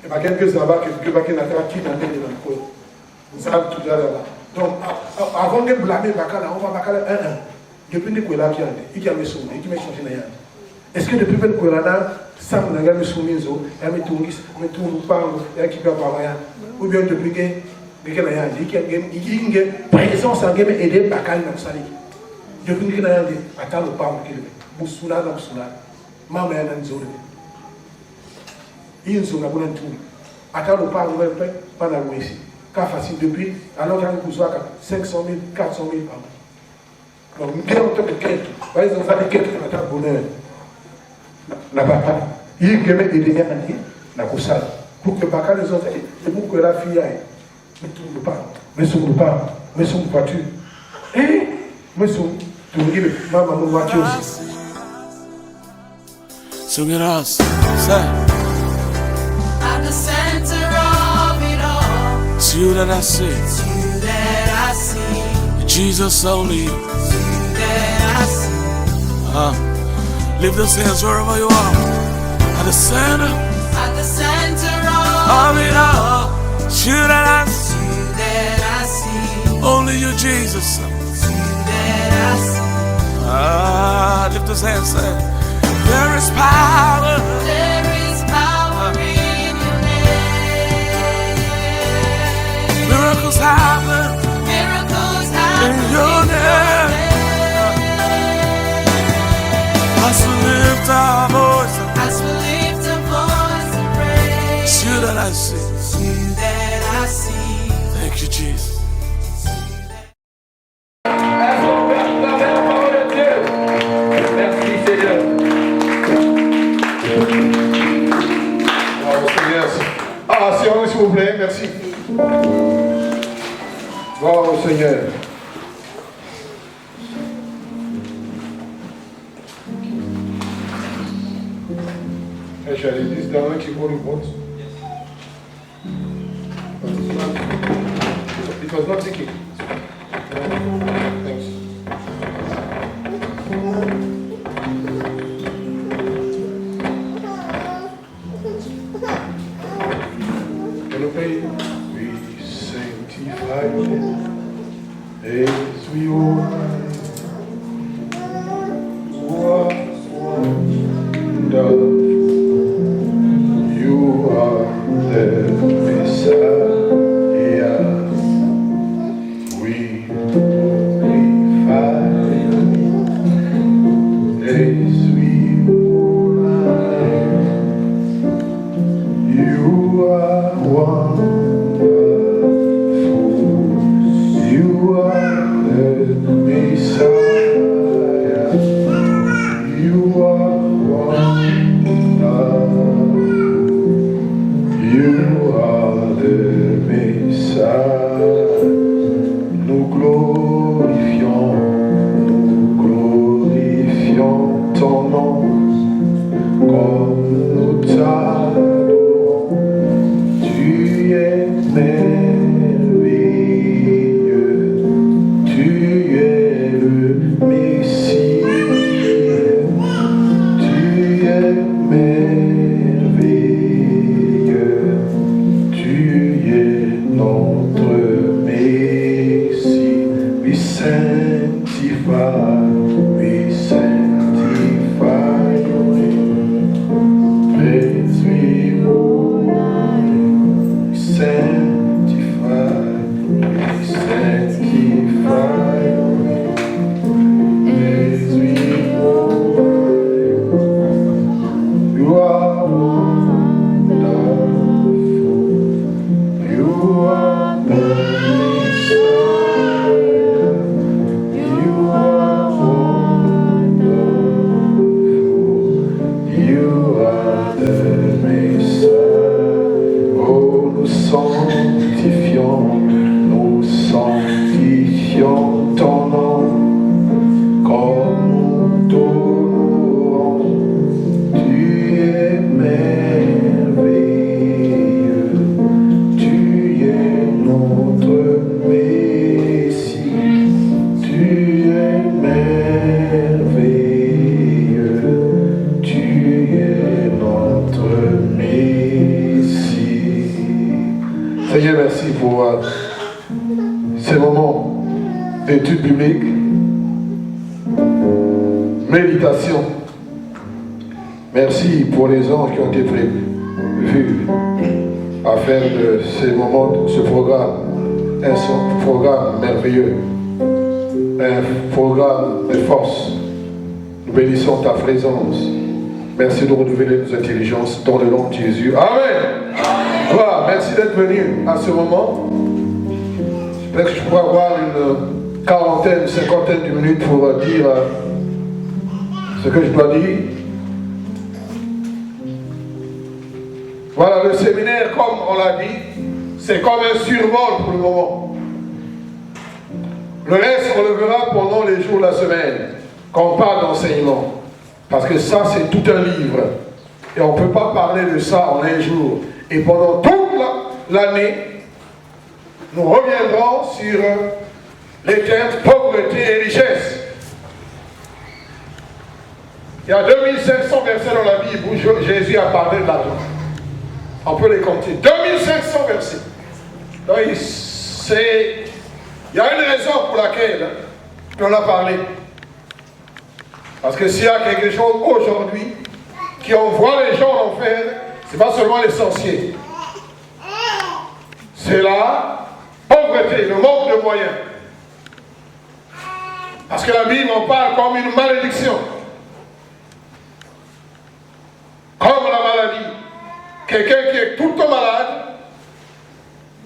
Il y a quelques là-bas qui n'ont pas qui dans le vous savez tout là-bas. Donc, avant de blâmer Bakala, on va Bakala 1-1. Depuis que Kouela qui a dit, il y a le soumis, il m'a changé d'ailleurs. Est-ce que depuis que Kouela, ça m'a gagné le soumis, il y a mes touristes, mes tourous, il y a qui peut avoir rien. Ou bien depuis que il y a une présence en game aider Bakala dans sa vie. Depuis que il y a dit, attends le parle qu'il veut. Boussoula dans Boussoula. Maman est dans une zone. Il y a une zone à bon tour. Attends le parle, il veut pas dans ici. Car facile depuis, alors qu'il y a une cousin à 500 000, 400 000 par an. Donc, nous avons tant de quêtes. Par exemple, on a des quêtes qui ont un bonheur. La bataille. Il y a des gens qui ont la coussade. Pour que Baka les autres, et pour que la fille aille. Mais tout le pas. Mais son pas. Mais son voiture. Et, mais son, tu me dis, maman, mon voiture aussi. Sing it out. Say. At the center of it all. It's you that I see. It's you that I see. Jesus only. It's you that I see. Lift those hands wherever you are. At the center. At the center Of it all. It's you that I see. It's you that I see. Only you, Jesus. It's you that I see. Lift those hands. Say. There is power. There is power in your name. Miracles happen. Miracles happen In your name. As we lift our voice. As we lift a voice of praise. It's you that I see. It's you that I see. Thank you, Jesus. Merci Seigneur. Bravo Seigneur. Silence s'il vous plaît, merci. Bravo Seigneur. Je suis à l'église dans un qui vaut le vote. It was not taken. Thanks. We sanctify Him as we worship. What wonderful you are, the Messiah. We glorify as we worship. You are wonderful. You are the Messiah. Seigneur, merci pour ces moments d'études bibliques, méditation. Merci pour les anges qui ont été prévus à faire de ces moments, ce programme, un programme merveilleux, un programme de force. Nous bénissons ta présence. Merci de renouveler nos intelligences dans le nom de Jésus. Amen. Voilà, merci d'être venu à ce moment. J'espère que je pourrai avoir une quarantaine, cinquantaine de minutes pour dire ce que je dois dire. Voilà, le séminaire, comme on l'a dit, c'est comme un survol pour le moment. Le reste, on le verra pendant les jours de la semaine, quand on parle d'enseignement. Parce que ça, c'est tout un livre. Et on ne peut pas parler de ça en un jour. Et pendant toute l'année, nous reviendrons sur les thèmes pauvreté et richesse. Il y a 2500 versets dans la Bible où Jésus a parlé de l'argent. On peut les compter. 2500 versets. Donc, il y a une raison pour laquelle on a parlé. Parce que s'il y a quelque chose aujourd'hui qui envoie les gens en enfer, ce n'est pas seulement les sorciers. C'est la pauvreté, le manque de moyens. Parce que la Bible en parle comme une malédiction. Comme la maladie. Quelqu'un qui est tout le temps malade,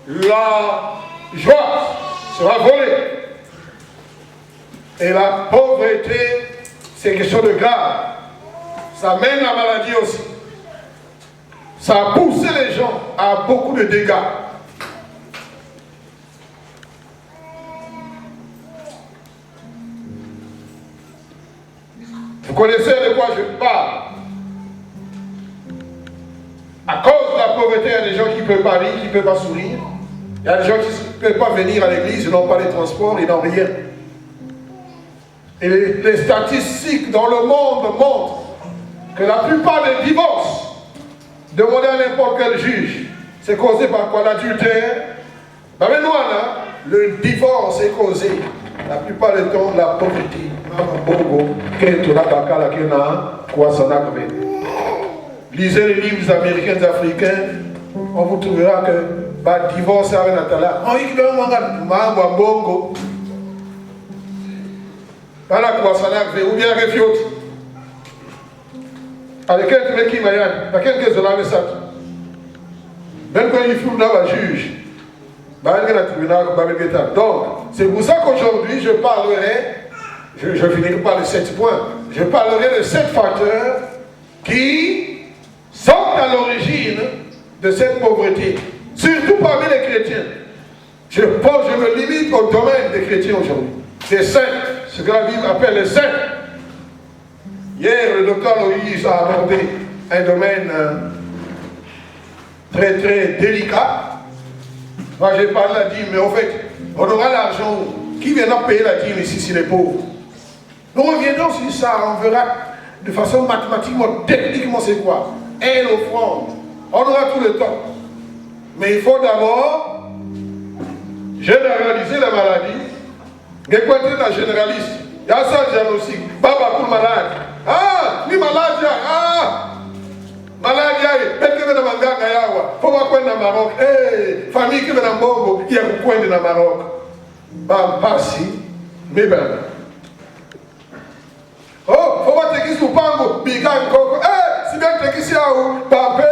la joie sera volée. Et la pauvreté, c'est quelque chose de grave. Ça mène la maladie aussi. Ça a poussé les gens à beaucoup de dégâts. Vous connaissez de quoi je parle. À cause de la pauvreté, il y a des gens qui ne peuvent pas rire, qui ne peuvent pas sourire. Il y a des gens qui ne peuvent pas venir à l'église, ils n'ont pas les transports, ils n'ont rien. Et les statistiques dans le monde montrent que la plupart des divorces, demandez à n'importe quel juge, c'est causé par quoi? L'adultère. Ben maintenant, le divorce est causé la plupart du temps de la pauvreté. Lisez les livres des Américains, des Africains, on vous trouvera que le divorce est avec Natala. Ou bien réfiute. Avec quel qui m'a dit, avec quel zola ça. Même quand il faut là, juge. Donc, c'est pour ça qu'aujourd'hui, je parlerai, je finirai par les 7 points, je parlerai de 7 facteurs qui sont à l'origine de cette pauvreté, surtout parmi les chrétiens. Je me limite au domaine des chrétiens aujourd'hui, des saints, ce que la Bible appelle les saints. Hier, le docteur Loïs a abordé un domaine très très délicat. Moi j'ai parlé de la dîme, mais en fait, on aura l'argent. Qui viendra payer la dîme ici si les pauvres? Nous reviendrons sur ça, on verra de façon mathématiquement, techniquement c'est quoi? Et l'offrande. On aura tout le temps. Mais il faut d'abord généraliser la maladie. Écoutez la généraliste. Il y a ça diagnostic. Baba pour malade. Ah, ni malade. Ah, malade. Peut-être que dans Manganga yawa. Faut voir quoi dans Maroc. Eh, famille qui est dans Bongo, il y a beaucoup de dans Maroc. Bah, pas si, mais ben. Oh, faut voir que tu pango, bigan koko. Eh, si bien que tu as où, papa,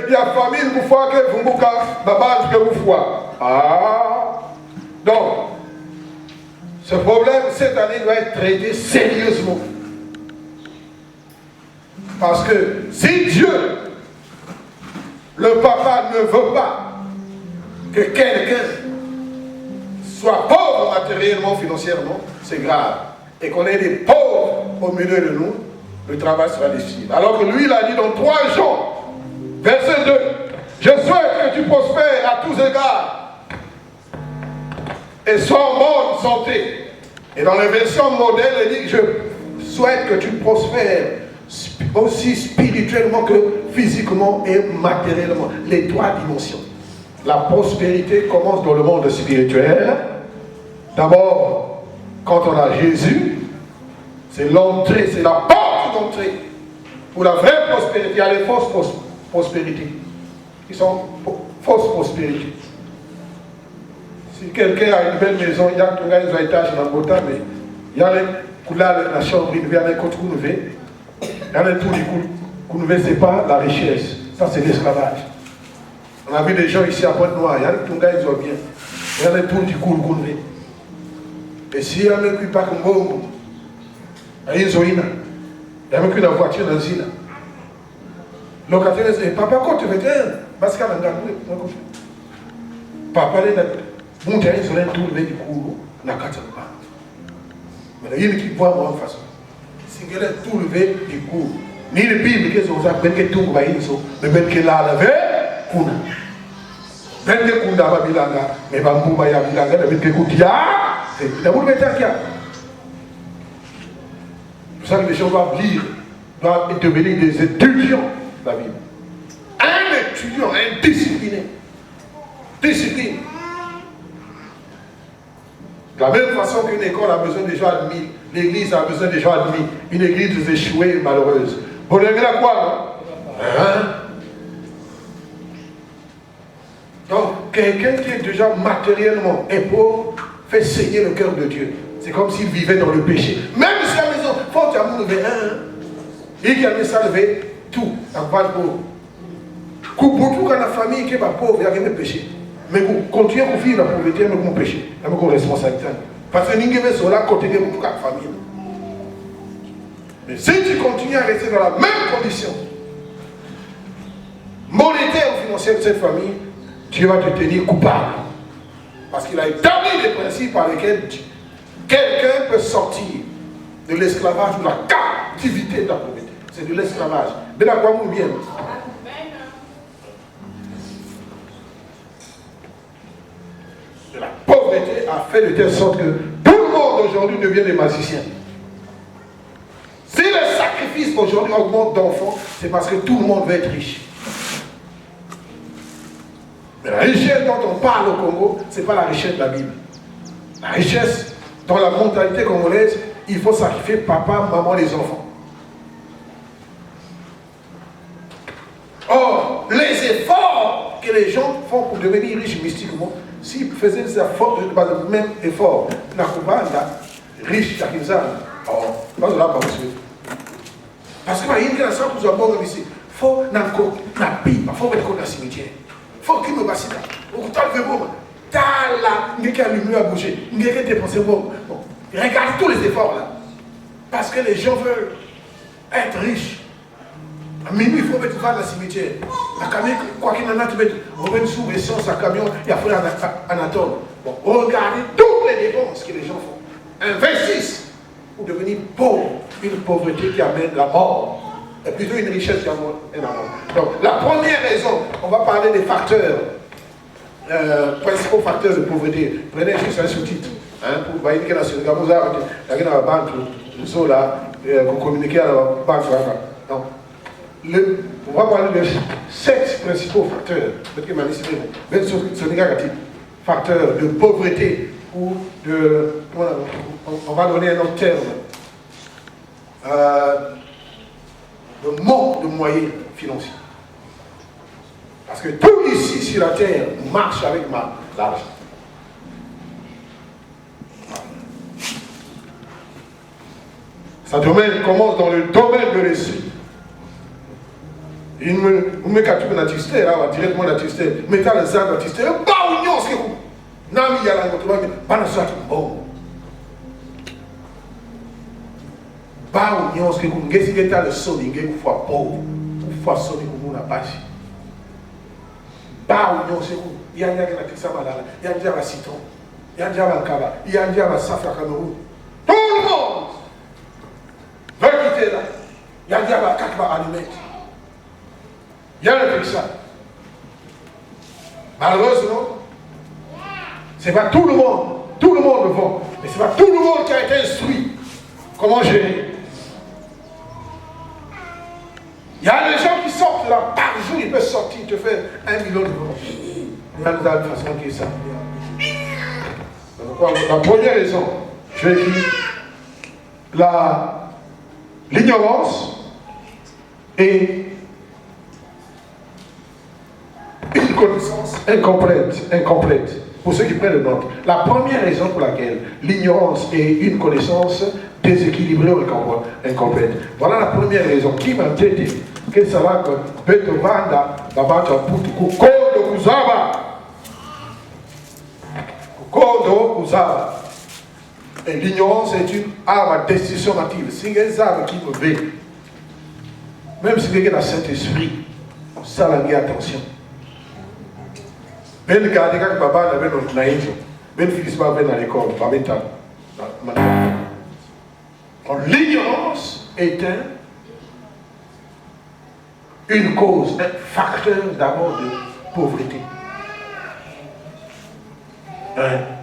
il y a famille pour voir que vous bouka, baba que vous voir. Ah, donc, ce problème cette année doit être traité sérieusement. Parce que si Dieu, le papa, ne veut pas que quelqu'un soit pauvre matériellement, financièrement, c'est grave. Et qu'on ait des pauvres au milieu de nous, le travail sera difficile. Alors que lui, il a dit dans 3 Jean, verset 2, je souhaite que tu prospères à tous égards et sois en bonne santé. Et dans les versions modèles, il dit, je souhaite que tu prospères aussi spirituellement que physiquement et matériellement. Les 3 dimensions. la prospérité commence dans le monde spirituel. D'abord, quand on a Jésus, c'est l'entrée, c'est la porte d'entrée pour la vraie prospérité. Il y a les fausses prospérités qui sont fausses prospérités. Si quelqu'un a une belle maison, il y a un étage dans le bottin, mais il y a la chambre, il y a un côté qu'on veut, il y a un tout du coup, qu'on ne veut, c'est pas la richesse. Ça, c'est l'esclavage. On a vu des gens ici à Pointe-Noire, il y a des Tunga, ils ont bien. Il y a des tours du coup qu'on veut. Et s'il y a même pas comme bon, il y a même qu'une voiture dans le zina. Locataire, c'est papa, quand tu veux dire, parce qu'il y a un gars, papa, il y a bon, il y a un tour du coup, il y a un pas. Mais il y a une qui voit moi en façon. Si il y a un tour du coup, ni le Bible qui sont ça, ben que tout va y aller, mais ben que là, la veille, kuna. Ben que kuna va bilanga, mais bambou va y aller bilanga, ben que kutia, c'est la boule de terre. C'est pour ça que les gens doivent lire, doivent devenir des étudiants de la Bible. Un étudiant, un discipliné. Discipline. De la même façon qu'une école a besoin des gens admis, l'église a besoin des gens admis. Une église échouée et malheureuse. Vous regardez à quoi, non? Hein? Donc, quelqu'un qui est déjà matériellement pauvre fait saigner le cœur de Dieu. C'est comme s'il vivait dans le péché. Même si à la maison, il faut qu'il y ait levé un. Et qu'il y a ça levé tout. La voix pauvre. Pour tout quand la famille qui est pauvre, il y a rien de péché. Mais vous continuez à vivre la pauvreté, mais vous péché. Vous avez une responsabilité. Parce que vous avez sur la côté de toute la famille. Mais si tu continues à rester dans la même condition, monétaire ou financière de cette famille, tu vas te tenir coupable. Parce qu'il a établi des principes par lesquels quelqu'un peut sortir de l'esclavage ou de la captivité de la pauvreté. C'est de l'esclavage. De la quoi vous bien. De la pauvreté a fait de telle sorte que tout le monde aujourd'hui devient des magiciens. Si le sacrifice aujourd'hui augmente d'enfants, c'est parce que tout le monde veut être riche. Mais la richesse dont on parle au Congo, ce n'est pas la richesse de la Bible. La richesse, dans la mentalité congolaise, il faut sacrifier papa, maman, les enfants. Or, les efforts que les gens font pour devenir riches mystiquement, s'ils faisaient des efforts, même effort, la Kubanda, riche, Chakinzan, oh, pas de là, pas monsieur. Parce que il y a ça pour avoir ici. Il faut qu'il faut la cimetière. Il faut qu'il me passe là. Au total, il faut que l'humain a bougé. Il faut dépenser. Regardez tous les efforts là. Parce que les gens veulent être riches. À minuit, il faut mettre la cimetière. La camion, quoi qu'il en a, tu mets sous essence à camion, il y a fait un atome. Bon, regardez toutes les dépenses que les gens font. Investissent pour devenir pauvre. Une pauvreté qui amène la mort. Et plutôt une richesse qui amène la mort. Donc, la première raison, on va parler des facteurs, principaux facteurs de pauvreté. Prenez juste un sous-titre. Hein, pour voyez que sur le Gamouza, il y a une banque, tout là, pour communiquer à la banque. Donc, on va parler de 7 principaux facteurs. Facteurs de pauvreté ou de. On va donner un autre terme. Le manque de moyens financiers. Parce que tout ici sur la terre marche avec l'argent. Ça commence dans le domaine de l'esprit. Il me capture la tisté, directement la tisté, mettez les arbres la tisté, bah ou non, c'est où? Nami yala ngoto ba na soit bon. Ba ou non, c'est où? Ngesi geta le sol ngé ou fois pauvre, ou fois sol ngé na bashi. Ba ou non, c'est où? Il y a la tissa malala, il y a déjà la citron, il y a déjà la kaba, il y a déjà la safra Cameroun. Tout le monde veut quitter là. Il y a déjà la kakba allumette. Il y a le ça. Malheureusement, ce n'est pas tout le monde le vend, mais ce n'est pas tout le monde qui a été instruit comment gérer. Il y a des gens qui sortent là, par jour, ils peuvent sortir, te faire 1 million de dollars. Il y a une façon qui est ça. La première raison, je vais dire, l'ignorance et une connaissance incomplète. Pour ceux qui prennent le note, la première raison pour laquelle l'ignorance et une connaissance déséquilibrée ou incomplète. Voilà la première raison. Qui m'a dit que ça va que Betovanda, Babata Putuku, Kodo Kuzaba. Kodo Kuzaba. Et l'ignorance est une arme à destruction active. C'est une arme qui me veut. Même si quelqu'un a le Saint-Esprit, ça l'a mis attention. Ben regardez quand papa avait notre naïf, ben Phyllis va venir à l'école, va mettre l'ignorance est une cause, un facteur d'abord de pauvreté.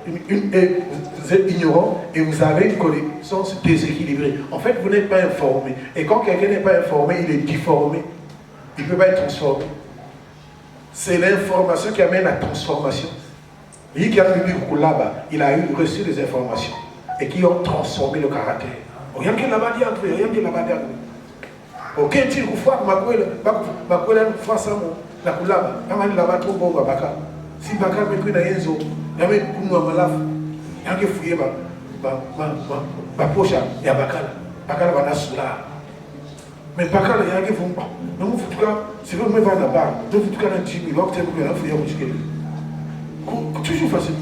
Vous êtes ignorant et vous avez une connaissance déséquilibrée. En fait, vous n'êtes pas informé. Et quand quelqu'un n'est pas informé, il est difformé. Il ne peut pas être transformé. C'est l'information qui amène la transformation. Lui qui a venu là-bas, il a reçu des informations et qui ont transformé le caractère. Rien que là-bas dit entre rien que là-bas dit entre aucun tir ou fois ma fois ça la coulaba kama là-bas trop bon baka si baka me kuna yenzo yame kunwa malafu yange fuye ba pocha ya bakala bana sula mais bakala yange fumba non futuka c'est vraiment va là-bas donc futuka na tibi l'autre que la fuye kuchikele toujours facile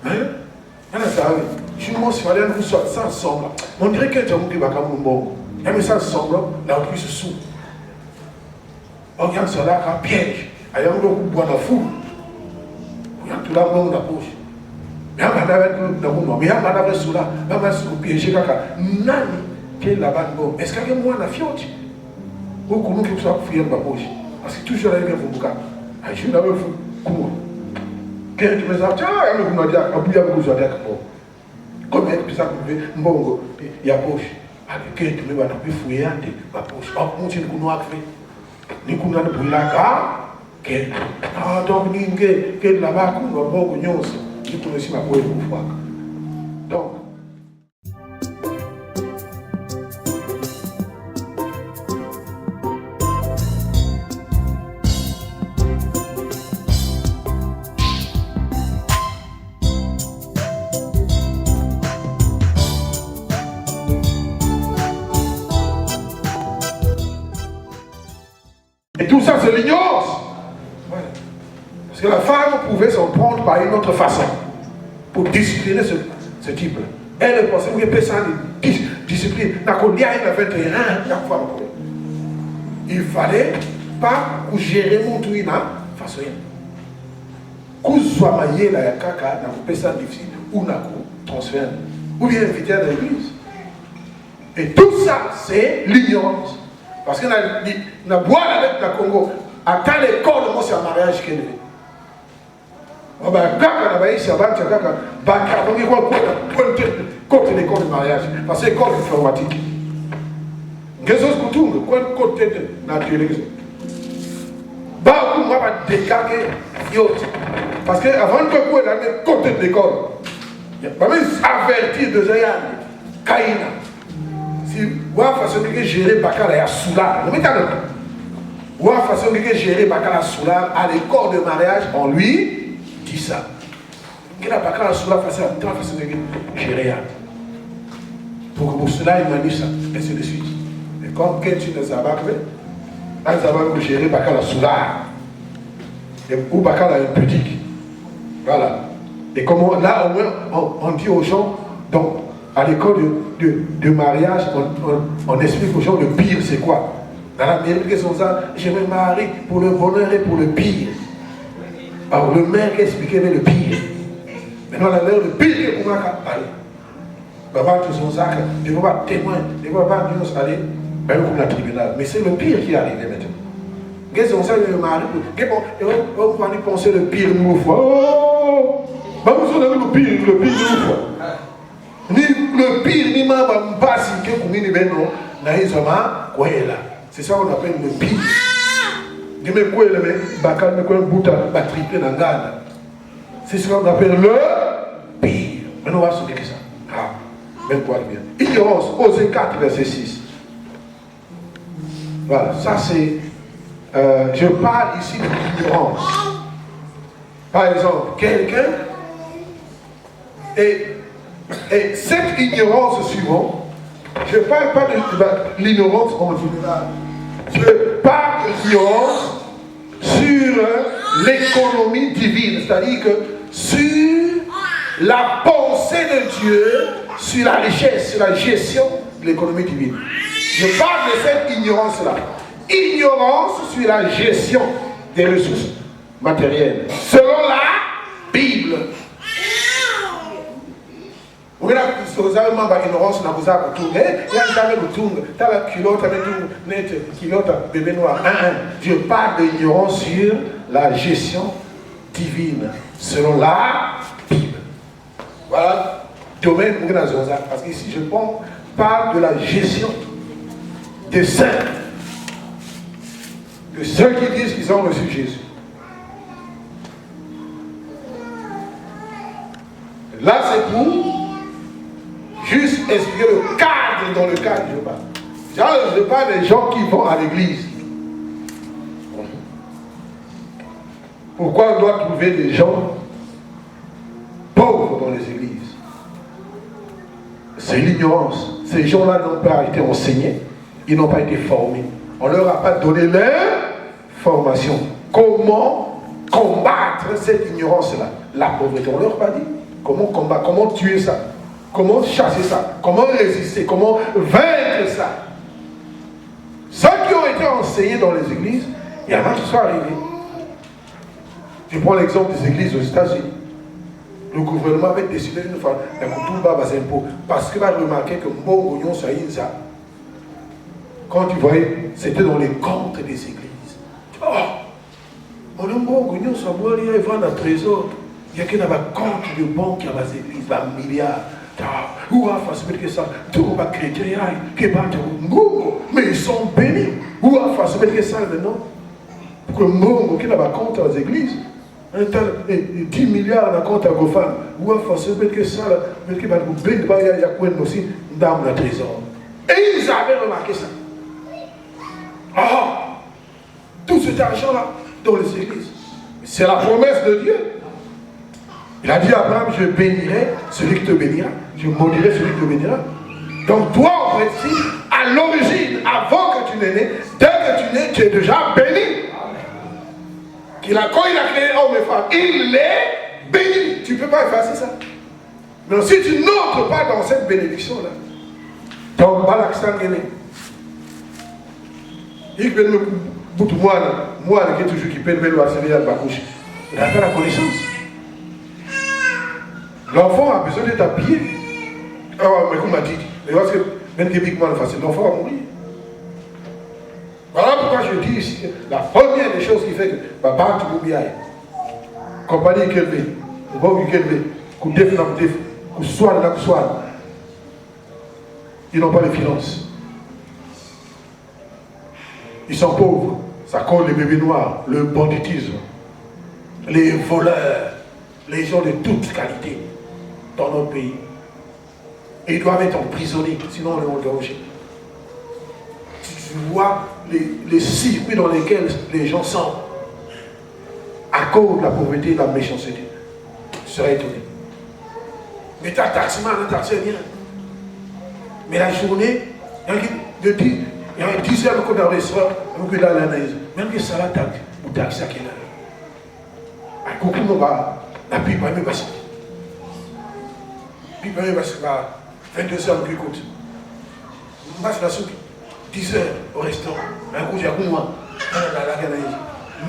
hein ana sabe je m'en suis allé nous ça ensemble on dirait que tu as monté baka mon il y a un message semblant, là on se sous. On regarde cela comme piège. Il y a un peu de bois dans la foule. Il y a tout là dans la poche. Il y a un peu de bois. Mais il y a un peu de sous là. Il y a un peu de piège. Nani qui est là-bas. Est-ce qu'il y a un mois dans la fiotte? Ou comment que ça fouille dans la poche? Parce que toujours il y a un peu de bois. Je suis là-bas. Comment? Quand tu me dis, tiens, il y a un peu de bois. Il y a un peu de bois. Comme il y a un peu de bois. Il y a un poche. Que tu me vas te fouiller ma poche. Oh, mon Dieu, nous avons fait. Nous avons fait la gare. Donc, nous avons fait là-bas, nous avons fait la gare. Nous avons fait la gare. Donc, et tout ça, c'est l'ignorance. Ouais. Parce que la femme pouvait s'en prendre par une autre façon pour discipliner ce type-là. Elle pensait que personne de discipline. Il fallait pas gérer mon truc là, façon. Que soit maillé la caca, n'a pas personne difficile ou n'a pas transfert ou bien invité à l'église. Et tout ça, c'est l'ignorance. Parce que na boire avec la Congo, à quelle école moi c'est un mariage qui est levé. On va kaka na baïsi à bâtir kaka, baka, donc il va côté l'école de mariage, parce que l'école informatique. Qu'est-ce que tu veux? Côté naturel. Bah, on va décaler yacht. Parce que avant que vous ayez côté de l'école, il y a pas même avertir de Zayan, Kaina. Si vous avez façon de gérer Bakala à Soula, vous avez façon de gérer Bakala à Soula à l'école de mariage, on lui dit ça. Il a Bakala à Soula façon de gérer. Pour cela, il m'a dit ça, et ainsi de suite. Et comme quelqu'un ne s'abat pas, ils avaient gérer Bakala à Soula. Ou Bakala impudique. Voilà. Et comment là, au moins, on dit aux gens, donc, à l'école de mariage, on explique aux gens le pire c'est quoi. Dans la mairie, je me marie pour le bonheur et pour le pire. Alors le maire qui expliquait le pire. Maintenant, le pire est pour moi. Baba, tu es sac, tu ne vas pas témoin, tu ne vas pas dire aller comme le tribunal. Mais c'est le pire qui est arrivé maintenant. Qu'est-ce que c'est le mari? On va penser le pire une fois. Oh! Vous avez le pire une fois. Le pire, ni ma passe que vous n'avez pas, c'est ça qu'on appelle le pire. Je me couille, mais Bakal me couille un bout à triplé dans Ghana. C'est ce qu'on appelle le pire. Maintenant, on va se dire que ça. Ah, même quoi bien. Ignorance, Osée 4, verset 6. Voilà, ça c'est. Je parle ici de l'ignorance. Par exemple, quelqu'un. Et cette ignorance suivante, je ne parle pas de l'ignorance en général. Je parle de l'ignorance sur l'économie divine, c'est-à-dire que sur la pensée de Dieu, sur la richesse, sur la gestion de l'économie divine. Je parle de cette ignorance-là. Ignorance sur la gestion des ressources matérielles. Selon la Bible. Vous avez ignorance, vous avez la culotte, bébé noir. Je parle d'ignorance sur la gestion divine, selon la Bible. Voilà, domaine parce qu'ici je parle de la gestion des saints, de ceux qui disent qu'ils ont reçu Jésus. Là, c'est pour juste expliquer le cadre dans lequel je parle. Je parle des gens qui vont à l'église. Pourquoi on doit trouver des gens pauvres dans les églises? C'est l'ignorance. Ces gens-là n'ont pas été enseignés, ils n'ont pas été formés. On ne leur a pas donné l'information. Comment combattre cette ignorance-là? La pauvreté, on ne leur a pas dit. Comment combattre, comment tuer ça? Comment chasser ça? Comment résister? Comment vaincre ça? Ceux qui ont été enseignés dans les églises, il y en a qui sont arrivés. Je prends l'exemple des églises aux États-Unis. Le gouvernement avait décidé une fois parce qu'il a remarqué que Mbongo ça. Quand tu voyais, c'était dans les comptes des églises. Oh, on a Mbongo ça, il va dans le trésor. Il y a qu'un compte de banque qui a des églises, des milliards. Où a fait que ça? Tout le monde chrétien, mais ils sont bénis. Où a fait que ça maintenant? Pour que Mbongo qui a des comptes aux églises. 10 milliards dans le compte à Gofan. Où a fait que ça? Mais qui va nous bénir, il y a quoi aussi dans le trésor. Et ils avaient remarqué ça. Ah! Tout cet argent-là dans les églises. C'est la promesse de Dieu. Il a dit à Abraham, je bénirai celui qui te bénira, je maudirai celui qui te bénira. Donc toi, en principe, à l'origine, avant que tu n'aies né, dès que tu nais, tu es déjà béni. Quand il a créé homme et femme, il est béni. Tu ne peux pas effacer ça. Mais si tu n'entres pas dans cette bénédiction-là, donc Balaksan est né. Il peut me bouter moi qui est toujours qui peut le harceler à la bouche. Il n'a pas la connaissance. L'enfant a besoin d'être habillé. Ah, mais comme on m'a dit, mais parce que même typiquement le facile, l'enfant va mourir. Voilà pourquoi je dis ici que la première des choses qui fait que papa tu m'oublies, compagnie qui est élevée, bon qui est élevé, qu'on défend, qu'on soigne, qu'on soigne. Ils n'ont pas les finances. Ils sont pauvres. Ça cause les bébés noirs, le banditisme, les voleurs, les gens de toute qualité dans notre pays. Et ils doivent être emprisonnés, sinon on les engorger. Tu vois les circuits dans lesquels les gens sont à cause de la pauvreté et de la méchanceté. Tu serais étonné. Mais t'as taximan, un taxi rien. Mais la journée, il y a 10 heures qu'on a un restaurant, on peut aller à l'analyse. Même que ça va taxi, ou taxi à quelle heure? À coucou, on va, la pipe, on va me passer. Pipe, on va passer, 22 heures, on peut écouter. On passe la soupe, 10 heures au restaurant, un coup, j'ai un coup, moi,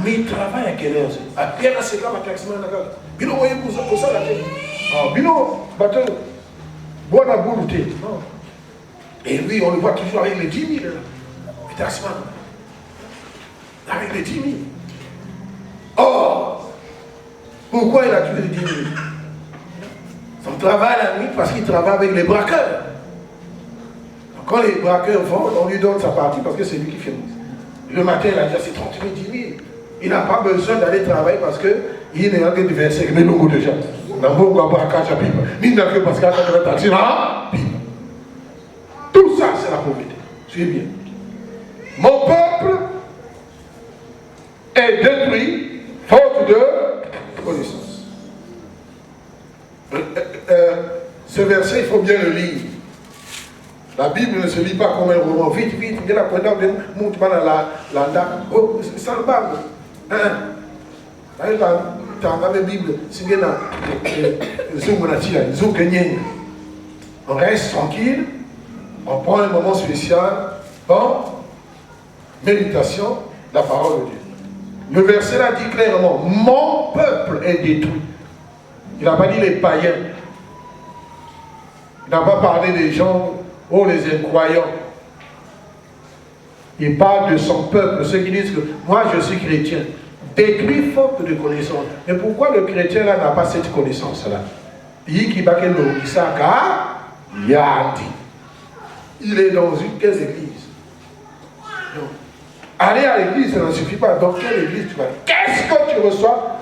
mais il travaille à quelle heure? À quelle heure c'est là, ma taximan, la gare? Bino, voyez pour ça, la tête. Bino, bateau, bois la boule, non. Et lui, on le voit toujours avec les 10 000, le taximan. Avec les 10 000. Or, pourquoi il a tué les 10 000? Son travail la nuit, parce qu'il travaille avec les braqueurs. Donc, quand les braqueurs vont, on lui donne sa partie parce que c'est lui qui finance. Le matin, il a dit, c'est 30 000, 10 000. Il n'a pas besoin d'aller travailler parce qu'il n'est pas que du verset, mais nous, déjà. Tout ça, c'est la pauvreté. Suivez bien. Mon peuple est détruit faute de connaissance. Ce verset, il faut bien le lire. La Bible ne se lit pas comme un roman. Vite, vite, il y a la pointe de monte dans la dame. Oh, c'est le bague. La Bible, c'est bien là. On reste tranquille. On prend un moment spécial. Bon, méditation, la parole de Dieu. Le verset là dit clairement, mon peuple est détruit. Il n'a pas dit les païens. Il n'a pas parlé des gens, oh les incroyants. Il parle de son peuple, ceux qui disent que moi je suis chrétien. Détruit faute de connaissance. Mais pourquoi le chrétien là n'a pas cette connaissance là? Il est dans une quelle église? Non. Aller à l'église, ça ne suffit pas. Dans quelle église tu vas? Qu'est-ce que tu reçois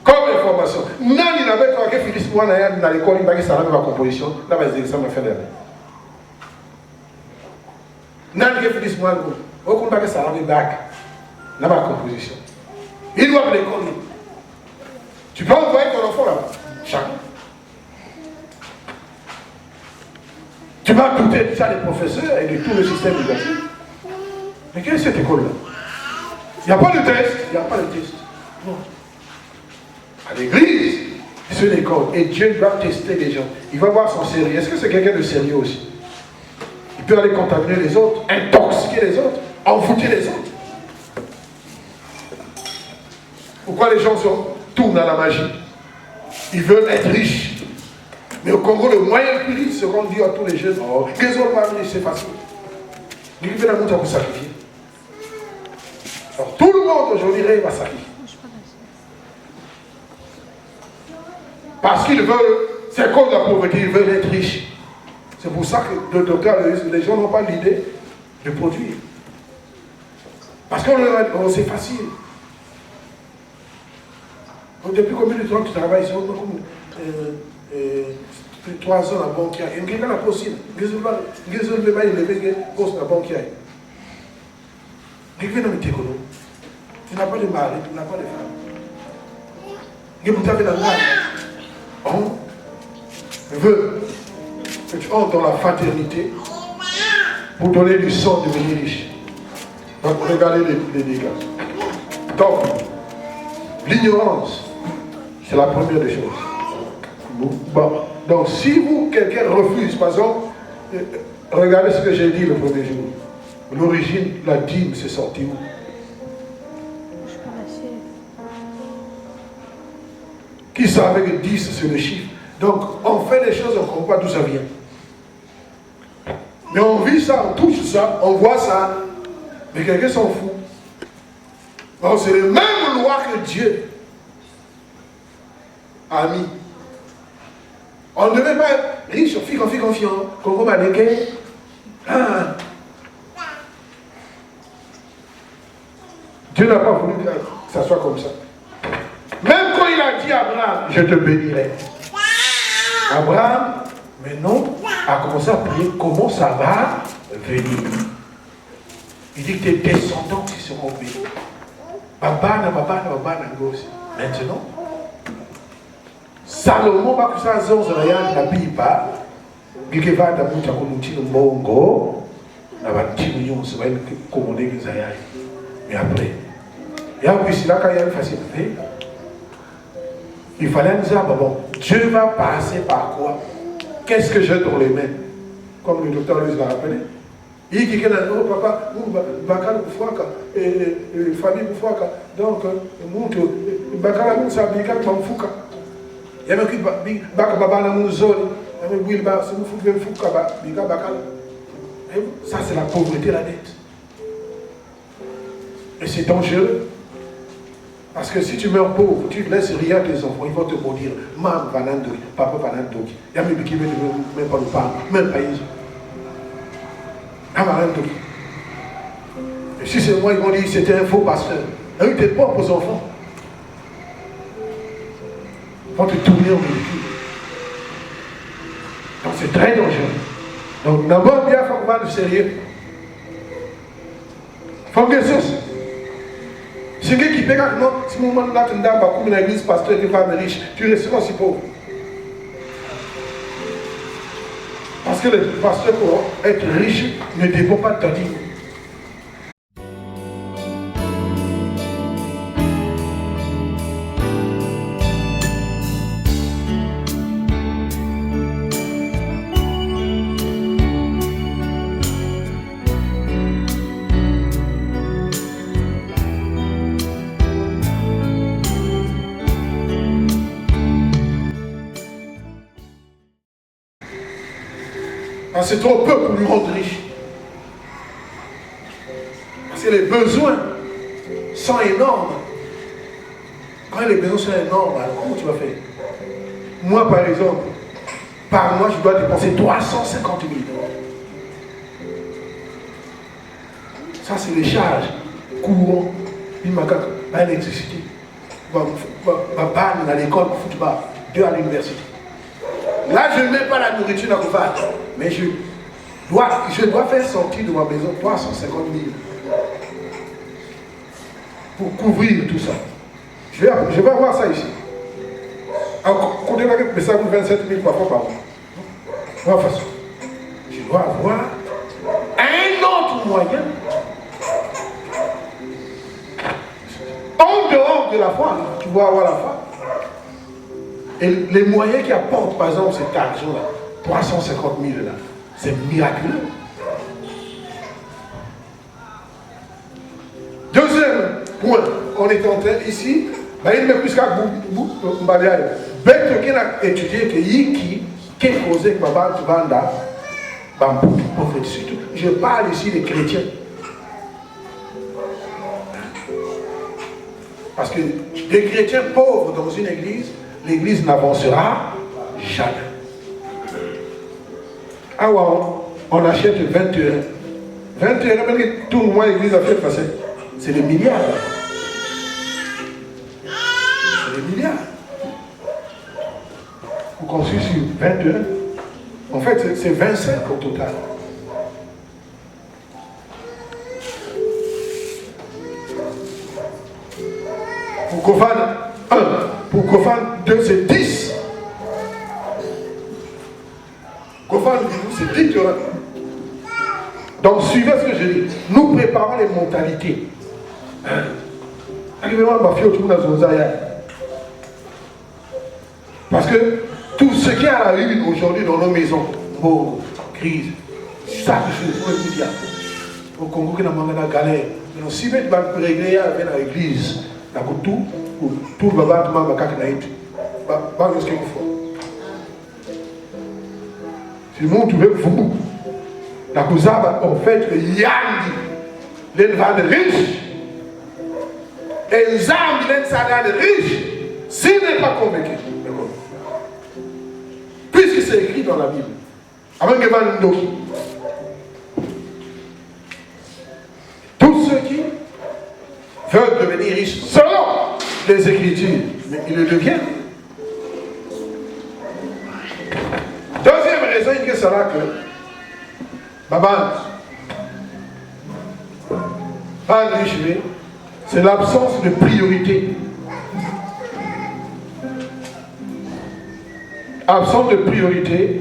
comme information? Non, il n'avait pas fait Philippe moi dans l'école, il m'a dit ça dans ma composition. Là, il va me faire l'année. Non, il a fait Philippe moi, il m'a dit ça dans ma composition. Il doit aller à l'école. Tu peux envoyer ton enfant là-bas. Jamais. Tu vas douter de ça des professeurs et de tout le système éducatif. Mais quelle est cette école-là? Il n'y a pas de test. Il n'y a pas de test. Non. À l'église, c'est une école. Et Dieu doit tester les gens. Il va voir son sérieux. Est-ce que c'est quelqu'un de sérieux aussi? Il peut aller contaminer les autres, intoxiquer les autres, envoûter les autres. Pourquoi les gens tournent à la magie? Ils veulent être riches. Mais au Congo, le moyen le plus riche, c'est qu'on dit à tous les jeunes, oh, qu'est-ce qu'on va venir, c'est facile. Il fait la montre pour sacrifier. Alors tout le monde aujourd'hui va sacrifier. Parce qu'ils veulent, c'est comme la pauvreté, ils veulent être riches. C'est pour ça que de cas, les gens n'ont pas l'idée de produire. Parce qu'on c'est facile. Donc, depuis combien de temps tu travailles ici? 3 ans à la banque. Et quelqu'un n'a pas aussi. Il n'a pas de mari, il n'a pas de femme. On veut que tu entres dans la fraternité pour donner du sang, devenir riche. Donc, regardez les dégâts. Donc, l'ignorance, c'est la première des choses. Bon, donc si quelqu'un refuse, par exemple, regardez ce que j'ai dit le premier jour. L'origine, la dîme, c'est sorti où? Qui savait que 10 c'est le chiffre? Donc on fait des choses, on ne comprend pas d'où ça vient. Mais on vit ça, on touche ça, on voit ça, mais quelqu'un s'en fout. Donc c'est les mêmes lois que Dieu a mis. On ne devait pas être riche, on fait confiant. Congo Manéké. Dieu n'a pas voulu que ça soit comme ça. Même quand il a dit à Abraham, je te bénirai. Abraham, mais non, a commencé à prier comment ça va venir. Il dit que tes descendants qui seront bénis. Babana aussi. Maintenant, Salomon va que ça zonzaya na biba gikeva da mucha kuluti no mongo na bati nyongo se va commander que ça y aille. Mais après il y a aussi là quand il y a une facilité. Il fallait nous dire bon, Dieu va passer par quoi? Qu'est-ce que j'ai dans les mains? Comme le docteur Luis l'a rappelé. Il dit que oh papa, nous bakala kufwaka famille kufwaka donc mutu bakala nous ça bika mfuka. Il y a même qui ça c'est la pauvreté, la dette. Et c'est dangereux. Parce que si tu meurs pauvre, tu ne laisses rien à tes enfants, ils vont te maudire. Maman va n'endoki, papa va n'endoki. Il y a même qui ne même pas le parler, même pas ils. Et si c'est moi, ils vont dire c'était un faux pasteur. Avec tes propres enfants. Ils vont te tourner en ridicule. Donc c'est très dangereux. Donc d'abord, bien, il faut qu'on va de sérieux. Il faut que ça. Si quelqu'un qui paye non, si mon moment là, tu n'as pas comme une église pasteur qui va riche, tu resteras aussi pauvre. Parce que le pasteur, pour être riche, ne dépend pas de ta vie. C'est trop peu pour lui rendre riche. Parce que les besoins sont énormes. Quand les besoins sont énormes, alors comment tu vas faire? Moi, par exemple, par mois, je dois dépenser 350 000 €. Ça, c'est les charges courants. L'électricité. Ma panne à l'école pour football, 2 à l'université. Là, je ne mets pas la nourriture dans le ventre, mais je dois faire sortir de ma maison 350 000 pour couvrir tout ça. Je vais avoir ça ici. Alors, quand on ça coûte 27 000 par mois. De toute façon, je dois avoir un autre moyen. En dehors de la foi, tu dois avoir la foi. Et les moyens qui apportent, par exemple, cet argent-là, 350 000 là, c'est miraculeux. Deuxième point, on est en train ici, il me plus qu'à Bête qui a étudié que Yiki, qui est causé que Baba Tubanda, je parle ici des chrétiens. Parce que des chrétiens pauvres dans une église, l'église n'avancera jamais. Ah ouais, on achète 21. 21, même que tout le monde l'église a fait passer. C'est des milliards. C'est des milliards. Vous construisez sur 21. En fait, c'est 25 au total. Pour Kofan 1, pour Kofan 2, c'est 10. Kofan, c'est 10 euros. Donc, suivez ce que je dis. Nous préparons les mentalités. Parce que tout ce qui est à la une aujourd'hui dans nos maisons, mort, crise, chaque chose, on est au Congo, qui n'a pas de galère. Mais si vous avez régler avec l'église, tout le baba de ma caca naït. Pas ce qu'il faut. Si vous trouvez vous, la cousaba, en fait, Yandi, l'élevage riche, et Zambi, l'élevage riche, s'il n'est pas convaincu, puisque c'est écrit dans la Bible, avant que vous tous ceux qui veulent devenir riches selon les Écritures, mais ils le deviennent. Deuxième raison, il sera que Baba, pas de riche, c'est l'absence de priorité. Absence de priorité.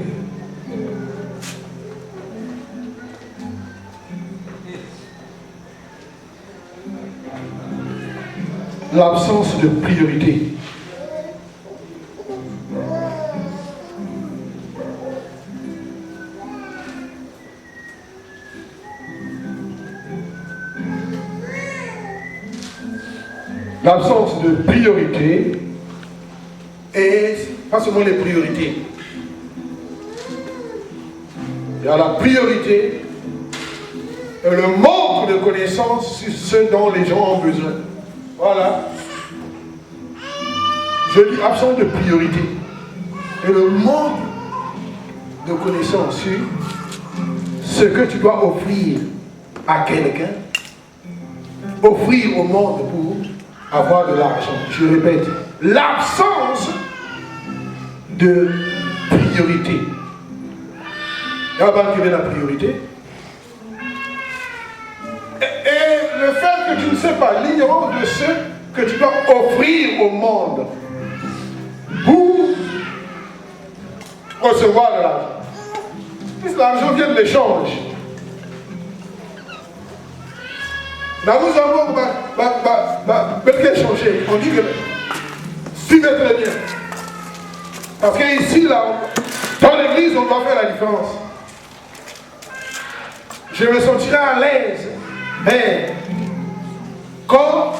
L'absence de priorité. L'absence de priorité et pas seulement les priorités. Il y a la priorité et le manque de connaissances sur ce dont les gens ont besoin. Voilà. Je dis absence de priorité et le manque de connaissances sur ce que tu dois offrir à quelqu'un offrir au monde pour avoir de l'argent. Je répète, l'absence de priorité. Il y a pas qui est la priorité. Et le fait que tu ne sais pas, l'ignorance de ce que tu dois offrir au monde pour recevoir de l'argent. Puisque l'argent vient de l'échange. Là, nous avons échangé. On dit que suivez très bien. Parce qu'ici, là, dans l'église, on doit faire la différence. Je me sentirai à l'aise. Mais, quand,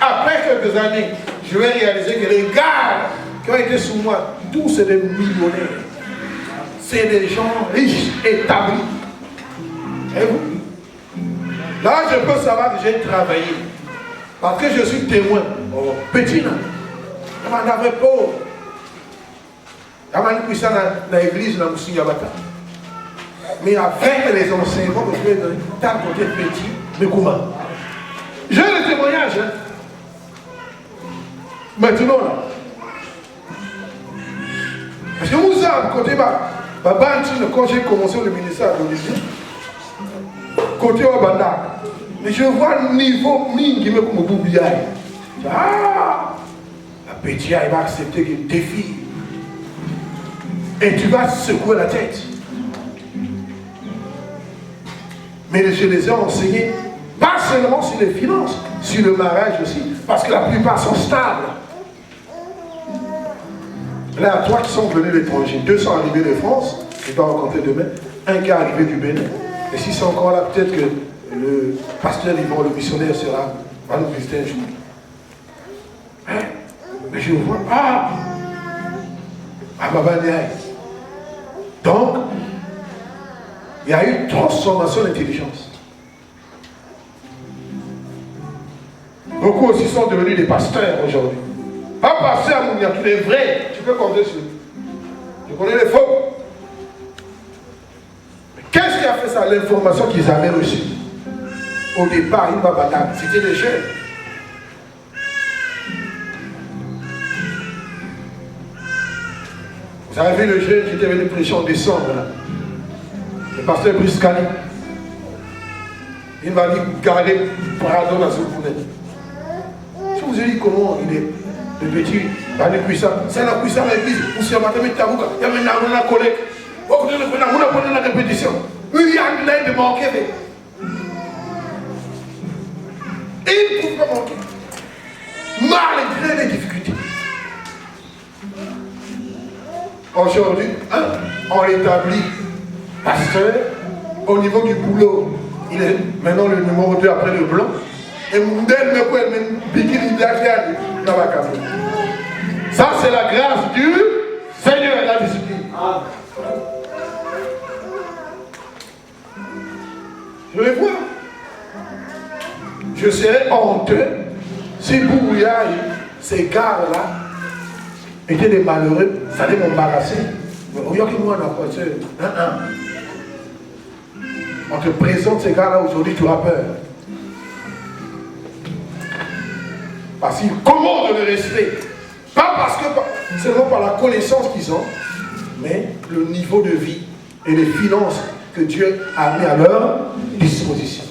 après quelques années, je vais réaliser que les gars qui ont été sous moi, tous c'est des millionnaires. C'est des gens riches, établis. Et vous? Là, je peux savoir que j'ai travaillé. Parce que je suis témoin. Oh, petit, non? Je m'en avais pauvre. Je m'en ai pris ça dans l'église, dans le Yabata. Mais avec les enseignements que je vais donner, t'as côté petit, mais comment? J'ai le témoignage. Hein? Maintenant, là. Parce que vous avez, côté bas, quand j'ai commencé le ministère de l'Église, côté Obanda, mais je vois le niveau mine qui me comme Boubiaï. Ah, la petite, il va accepter le défi. Et tu vas secouer la tête. Mais je les ai enseignés, pas seulement sur les finances, sur le mariage aussi, parce que la plupart sont stables. Là, trois qui sont venus de l'étranger, 200 arrivés de France, je dois rencontrer demain, un qui est arrivé du Bénin, et si c'est encore là, peut-être que le pasteur Yvon, le missionnaire, va nous visiter un jour. Hein? Mais je vois, Babaniaï. Donc, il y a eu transformation d'intelligence. Beaucoup aussi sont devenus des pasteurs aujourd'hui. Pas pasteur à Mounia, tous les vrais, tu peux compter sur eux. Je connais les faux. Mais qu'est-ce qui a fait ça? L'information qu'ils avaient reçue. Au départ, ils m'abattent. C'était des jeunes. Vous avez vu le jeune qui était venu prêcher en décembre, là. Le pasteur Bruscali. Il m'a dit, gardez Prado dans ce boulet. Je vous ai dit comment il est, le petit, c'est la puissance de l'église, où c'est ma tête, il y a maintenant un collègue. On a la répétition. Il y a un l'air de manquer. Et il ne peut pas manquer. Malgré les difficultés. Aujourd'hui, on l'établit pasteur au niveau du boulot. Il est maintenant le numéro 2 après le blanc. Et ça, c'est la grâce du Seigneur et la discipline. Je vais voir. Je serais honteux si Boubouya et ces gars-là étaient des malheureux. Ça allait m'embarrasser. On te présente ces gars-là aujourd'hui, tu as peur. Parce qu'ils commandent le respect. Pas parce que seulement par la connaissance qu'ils ont, mais le niveau de vie et les finances que Dieu a mis à leur disposition.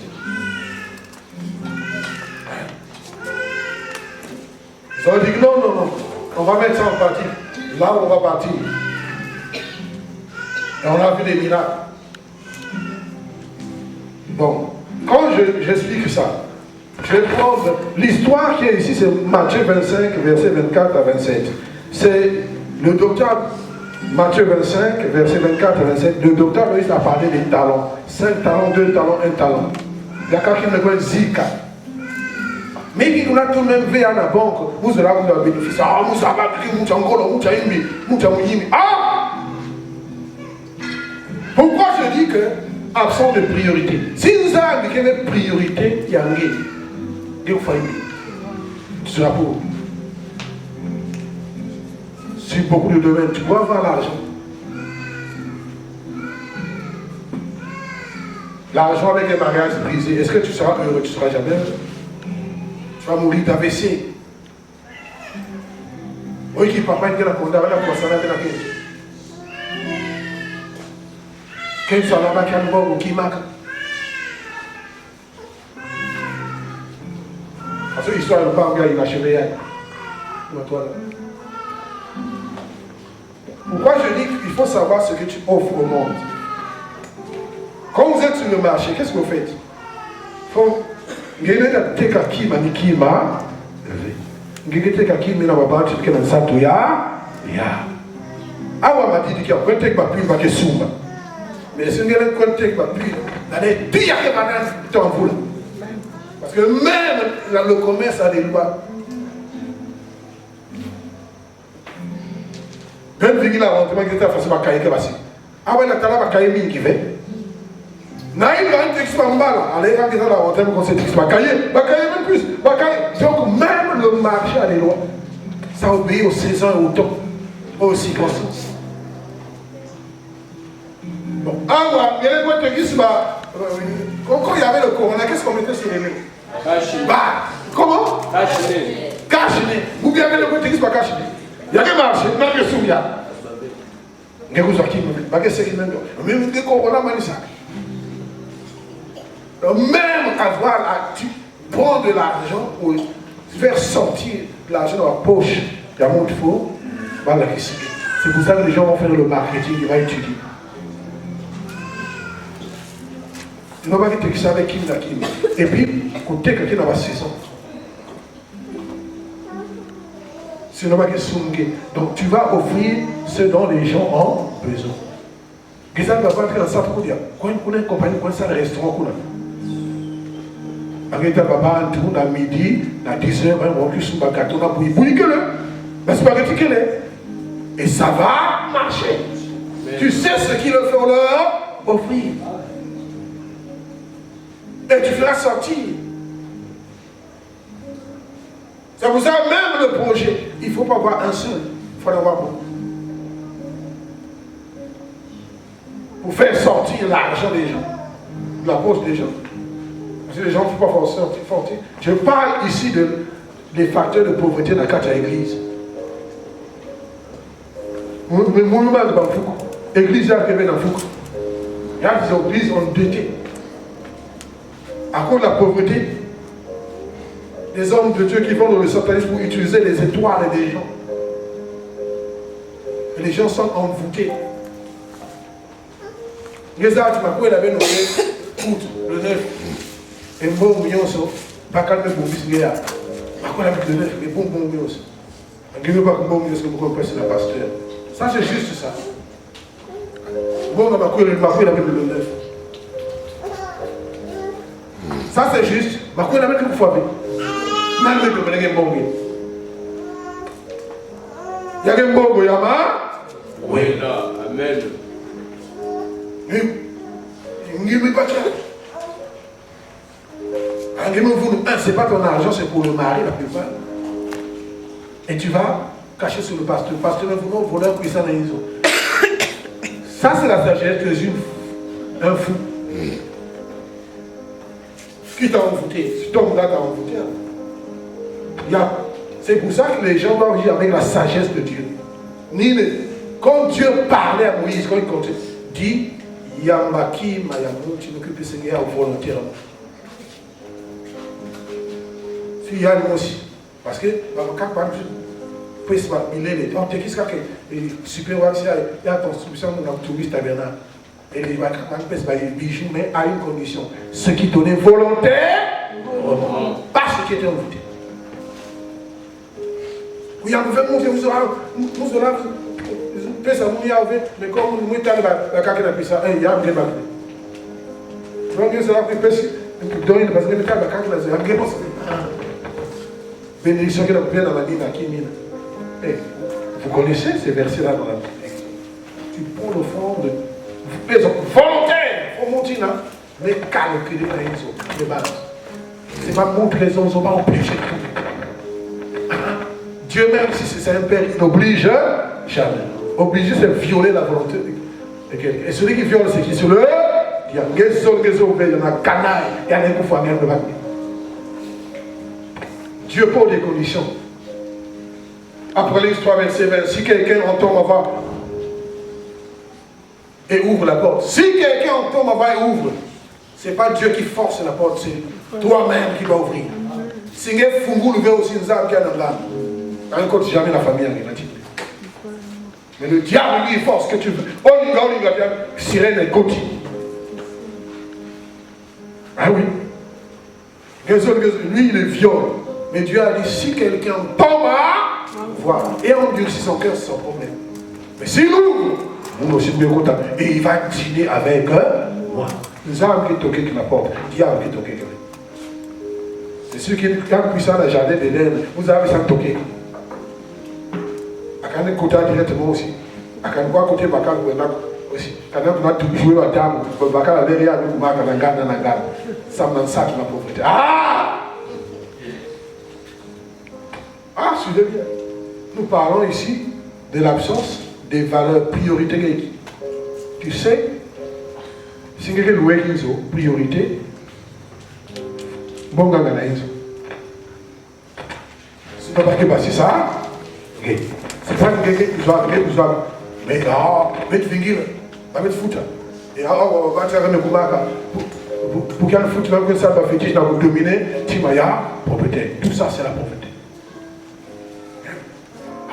Ils ont dit non, on va mettre ça en pratique. Là où on va partir. Et on a vu des miracles. Bon, quand j'explique ça, je vais prendre l'histoire qui est ici, c'est Matthieu 25, verset 24 à 27. C'est le docteur Matthieu 25, verset 24 à 27. Le docteur Moïse a parlé des talents. 5 talents, 2 talents, 1 talent. Il y a quelqu'un qui me connaît Zika. Mais il nous a tout de même vu à la banque. Vous avez bénéficié. Ah, vous avez pourquoi je dis que absent de priorité? Si nous avons des priorités, il y a un gué. Tu seras pauvre. Sur beaucoup de domaines, tu dois avoir l'argent. L'argent avec un mariage brisé, est-ce que tu seras heureux? Tu ne seras jamais heureux. Tu vas mourir d'AVC. Oui, qui papa est là pour la poisson de la quête. Quel soit là-bas qui a un bon ou qui marque. Parce que l'histoire de pas un gars, il a chevé. Pourquoi je dis qu'il faut savoir ce que tu offres au monde? Quand vous êtes sur le marché, qu'est-ce que vous faites? Il faut gagner la teka kima ni kima. Gagner la teka kima na wabati que na sato ya. Awa m'a dit qu'il y a un tek ba plus ba que sumba. Mais si vous avez un tek ba plus, la ne tia que ba dans vous. Parce que même dans le commerce a des lois. Même si vous avez un tek ba kaye que basi. Awa la tala ba kaye min qui fait. Naïm va un texte par mal, allez, quand ils ont la honte, on s'est dit, va cailler même plus, va cailler. Donc, même le marché a des lois. Ça obéit aux saisons et au temps, aux circonstances. Bon, il y avait un texte, quand il y avait le corona, qu'est-ce qu'on mettait sur les mains? Cache-nez. Comment? Cache-nez. Cache-nez. Vous bien avez le texte, pas cache-nez. Il y a des marchés, même le souviens. Il y a des gens qui même des corona, même avoir prendre de l'argent pour faire sortir l'argent dans la poche, il y a mon faux, c'est pour ça que les gens vont faire le marketing, ils vont étudier. Ils n'ont pas dit que ça avec qui. Et puis, côté quelqu'un dans la saison. C'est pas que donc tu vas offrir ce dont les gens ont besoin. Qu'est-ce que tu vas faire dans ça pour dire? Quand on a une compagnie, quand ça un restaurant, avec ta papa, tout à midi, à 10h, on va plus un gâteau, on va bouillir que le. Mais c'est pas que tu et ça va marcher. Mais tu sais ce qu'ils le font leur offrir. Et tu feras sortir. C'est pour ça, même le projet, il ne faut pas avoir un seul, il faut en avoir beaucoup. Pour faire sortir l'argent des gens, de la poche des gens. Parce que les gens ne font pas sortir. Je parle ici des facteurs de pauvreté dans la carte à l'église. Mais mon nom est dans Foucault. L'église est arrivée dans Foucault. Il y a des églises endettées. À cause de la pauvreté, des hommes de Dieu qui vont dans le satanisme pour utiliser les étoiles des gens. Et les gens sont envoûtés. Les arts, il avait nommé août, le 9. Et bon, million, so, pas calme pour biscuit. Pourquoi la le 9, mais bon, million. Je ne veux pas que bon million, que vous comprenez la pasteur. Ça, c'est juste ça. Bon, il avait le 9. Ça, c'est juste. Il avait que vous faites. Même que vous avez un bon million. Il y a un bon million, oui, là, amen. C'est pas ton argent, c'est pour le mari la plupart. Et tu vas cacher sur le pasteur. Le pasteur ne voulait voleur puissant dans les eaux. Ça, c'est la sagesse que Jésus, un fou. Qui t'a envoûté? Si ton gars t'a envoûté. C'est pour ça que les gens doivent vivre avec la sagesse de Dieu. Quand Dieu parlait à Moïse, quand il comptait, dit Yambaki Mayamou, tu n'occupes ce gars volontairement. Si y a nous aussi. Parce que, quand il est en Tékis, super il y a construction de notre touriste tabernacle. Et il va faire des bijoux, mais à une condition. Ce qui donnait volontaire, pas ce qui était envoûté. Oui, on veut monter, nous aurons. Mais comme nous avons la caca de ça, il y a un débat. Donc, nous avons fait donner parce que nous avons la caca de ça. Bénédiction qui est bien dans la Bible. Vous connaissez ces versets-là dans la Bible. Tu prends le fond de volontaire, faut monter là, mais calculer dans les autres, les bases. C'est pas montrer les autres, on va empêcher tout. Dieu même si c'est un père, il n'oblige jamais. Obligé, c'est violer la volonté de quelqu'un. Et celui qui viole, c'est qui? Sur le il y a il y en a canaille, il y a un coup de famille de Dieu pose des conditions. Apocalypse 3, verset 20. Si quelqu'un entend ma voix et ouvre la porte. Si quelqu'un entend ma voix et ouvre, ce n'est pas Dieu qui force la porte, c'est toi-même qui vas ouvrir. Si tu as ouvert aussi, nous avons encore jamais la famille arrive. Mais le diable, lui, il force que tu veux. On y va, sirène et côté. Ah oui. Lui, il est viol. Mais Dieu a dit, si quelqu'un tombe à voir, et endurcit son cœur, c'est son problème. Mais s'il ouvre, nous aussi bien content. Et il va dîner avec moi. Nous avons qui toqué la porte. Diable qui toqué. C'est sûr qu'il y a un puissant dans le jardin d'Éden. Vous avez ça toqué. À quand côté directement aussi. À quand quoi côté Bakal aussi. Quand on a joué à table, Bakal a derrière nous, Bakal a gardé dans la garde. Ça m'a ça qui m'a pauvreté. Ah! Ah, suivez bien. Nous parlons ici de l'absence des valeurs prioritaires. Tu sais, si quelqu'un loué qu'ils ont priorité, bon gagne ils ont. C'est pas parce que c'est ça. C'est pas que quelqu'un qui doit. Mais mais tu viens, va mettre foot. Et alors, on va faire un combat pour qu'il y ait un foot, même que ça va fétiche dans le dominer, Timaya, propriété. Tout ça, c'est la propriété.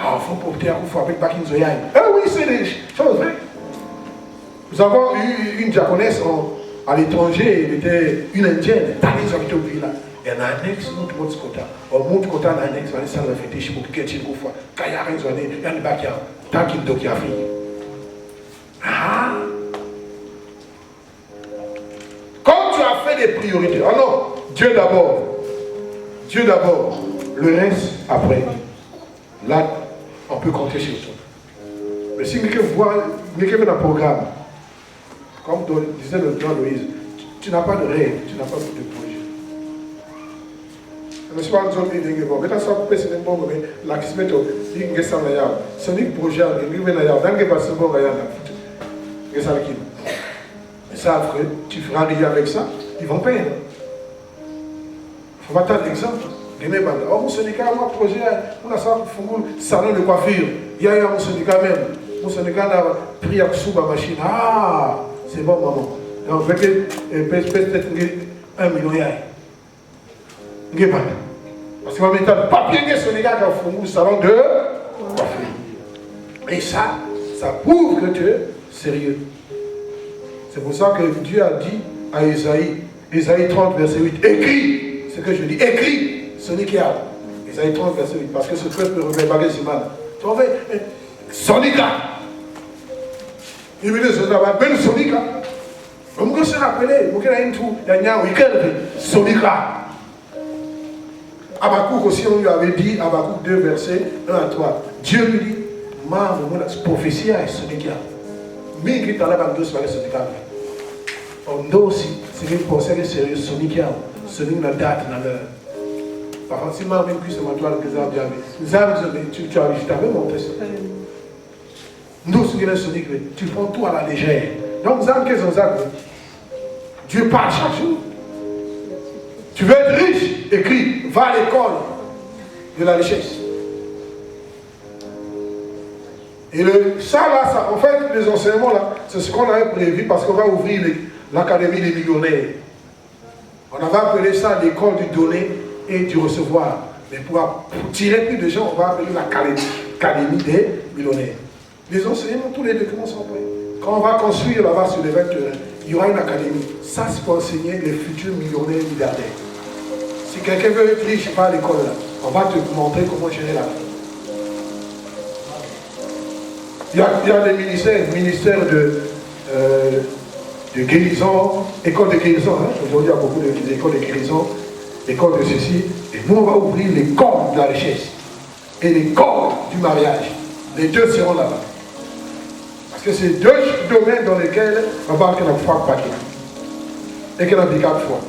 Ah, il faut porter un coup, il faut avec Bakin Zoyaï. Ah oui, c'est des choses vraies. Nous avons eu une diaconesse à l'étranger, elle était une indienne, t'as les habitants au pays là. Et en annexe, nous tout le monde se compte. Au monde côté en annexe, on est sans le fétiche pour qu'il y ait une fois. Quand il y a rien, il y a un bac, tant qu'il doit y avoir. Ah! Quand tu as fait des priorités, ah non, Dieu d'abord, le reste après. Là, on peut compter sur toi. Mais si quelqu'un fait un programme, comme disait le grand Loïse, tu n'as pas de rêve, tu n'as pas de projet. Je ne suis pas en train de dire que maintenant, ça peut être un bon moment, la qui se met au lit, il y a un projet, il y a un bon ils savent que tu feras rien avec ça, ils vont payer. Il faut attendre l'exemple. Oh, mon syndicat, moi, projet, on a ça pour un salon de coiffure. Il y a un syndicat même. Mon syndicat a pris à sous ma machine. Ah, c'est bon, maman. Donc, peut-être 1 million. Parce que maintenant, le papier de syndicat qui a fait un salon de coiffure. Et ça prouve que tu es sérieux. C'est pour ça que Dieu a dit à Isaïe 30, verset 8, écris ce que je dis, écris. Sonic a. Isaïe 30, verset 8. Parce que ce peuple me remet bagage si mal. Tu vois, Sonic a. Il me dit, ben Sonic a. Je me suis rappelé, je me suis dit, il y a un week-end, Sonic a. Habakkuk aussi, on lui avait dit, Habakkuk 2, verset 1 à 3. Dieu lui dit, ma prophétie est Sonic a. Mais il est allé dans deux soirées Sonic a. On doit aussi, c'est une pensée sérieuse, Sonic a. Sonic a date dans l'heure. Par contre, si ma même puisse ma toile que ça tu as visité avec mon test. Nous, ce qui est Sonic, tu prends tout à la légère. Donc, nous avons qu'est-ce que Dieu parle chaque jour. Tu veux être riche, écris, va à l'école de la richesse. Et ça là, en fait, les enseignements là, c'est ce qu'on avait prévu parce qu'on va ouvrir l'académie des millionnaires. On avait appelé ça l'école du donner et du recevoir. Mais pour tirer plus de gens, on va appeler l'académie des millionnaires. Les enseignements, tous les documents sont prêts. Quand on va construire là-bas sur les 20 terrains, il y aura une académie. Ça, c'est pour enseigner les futurs millionnaires milliardaires. Si quelqu'un veut être riche, va à l'école là. On va te montrer comment gérer la vie. Il y a des ministères de guérison, école de guérison. Hein? Aujourd'hui, il y a beaucoup d'écoles de guérison, écoles de ceci. Et nous, on va ouvrir les cordes de la richesse et les cordes du mariage. Les deux seront là-bas. Parce que c'est deux domaines dans lesquels on va avoir une foi paquet. Et qu'il y a un handicap foi.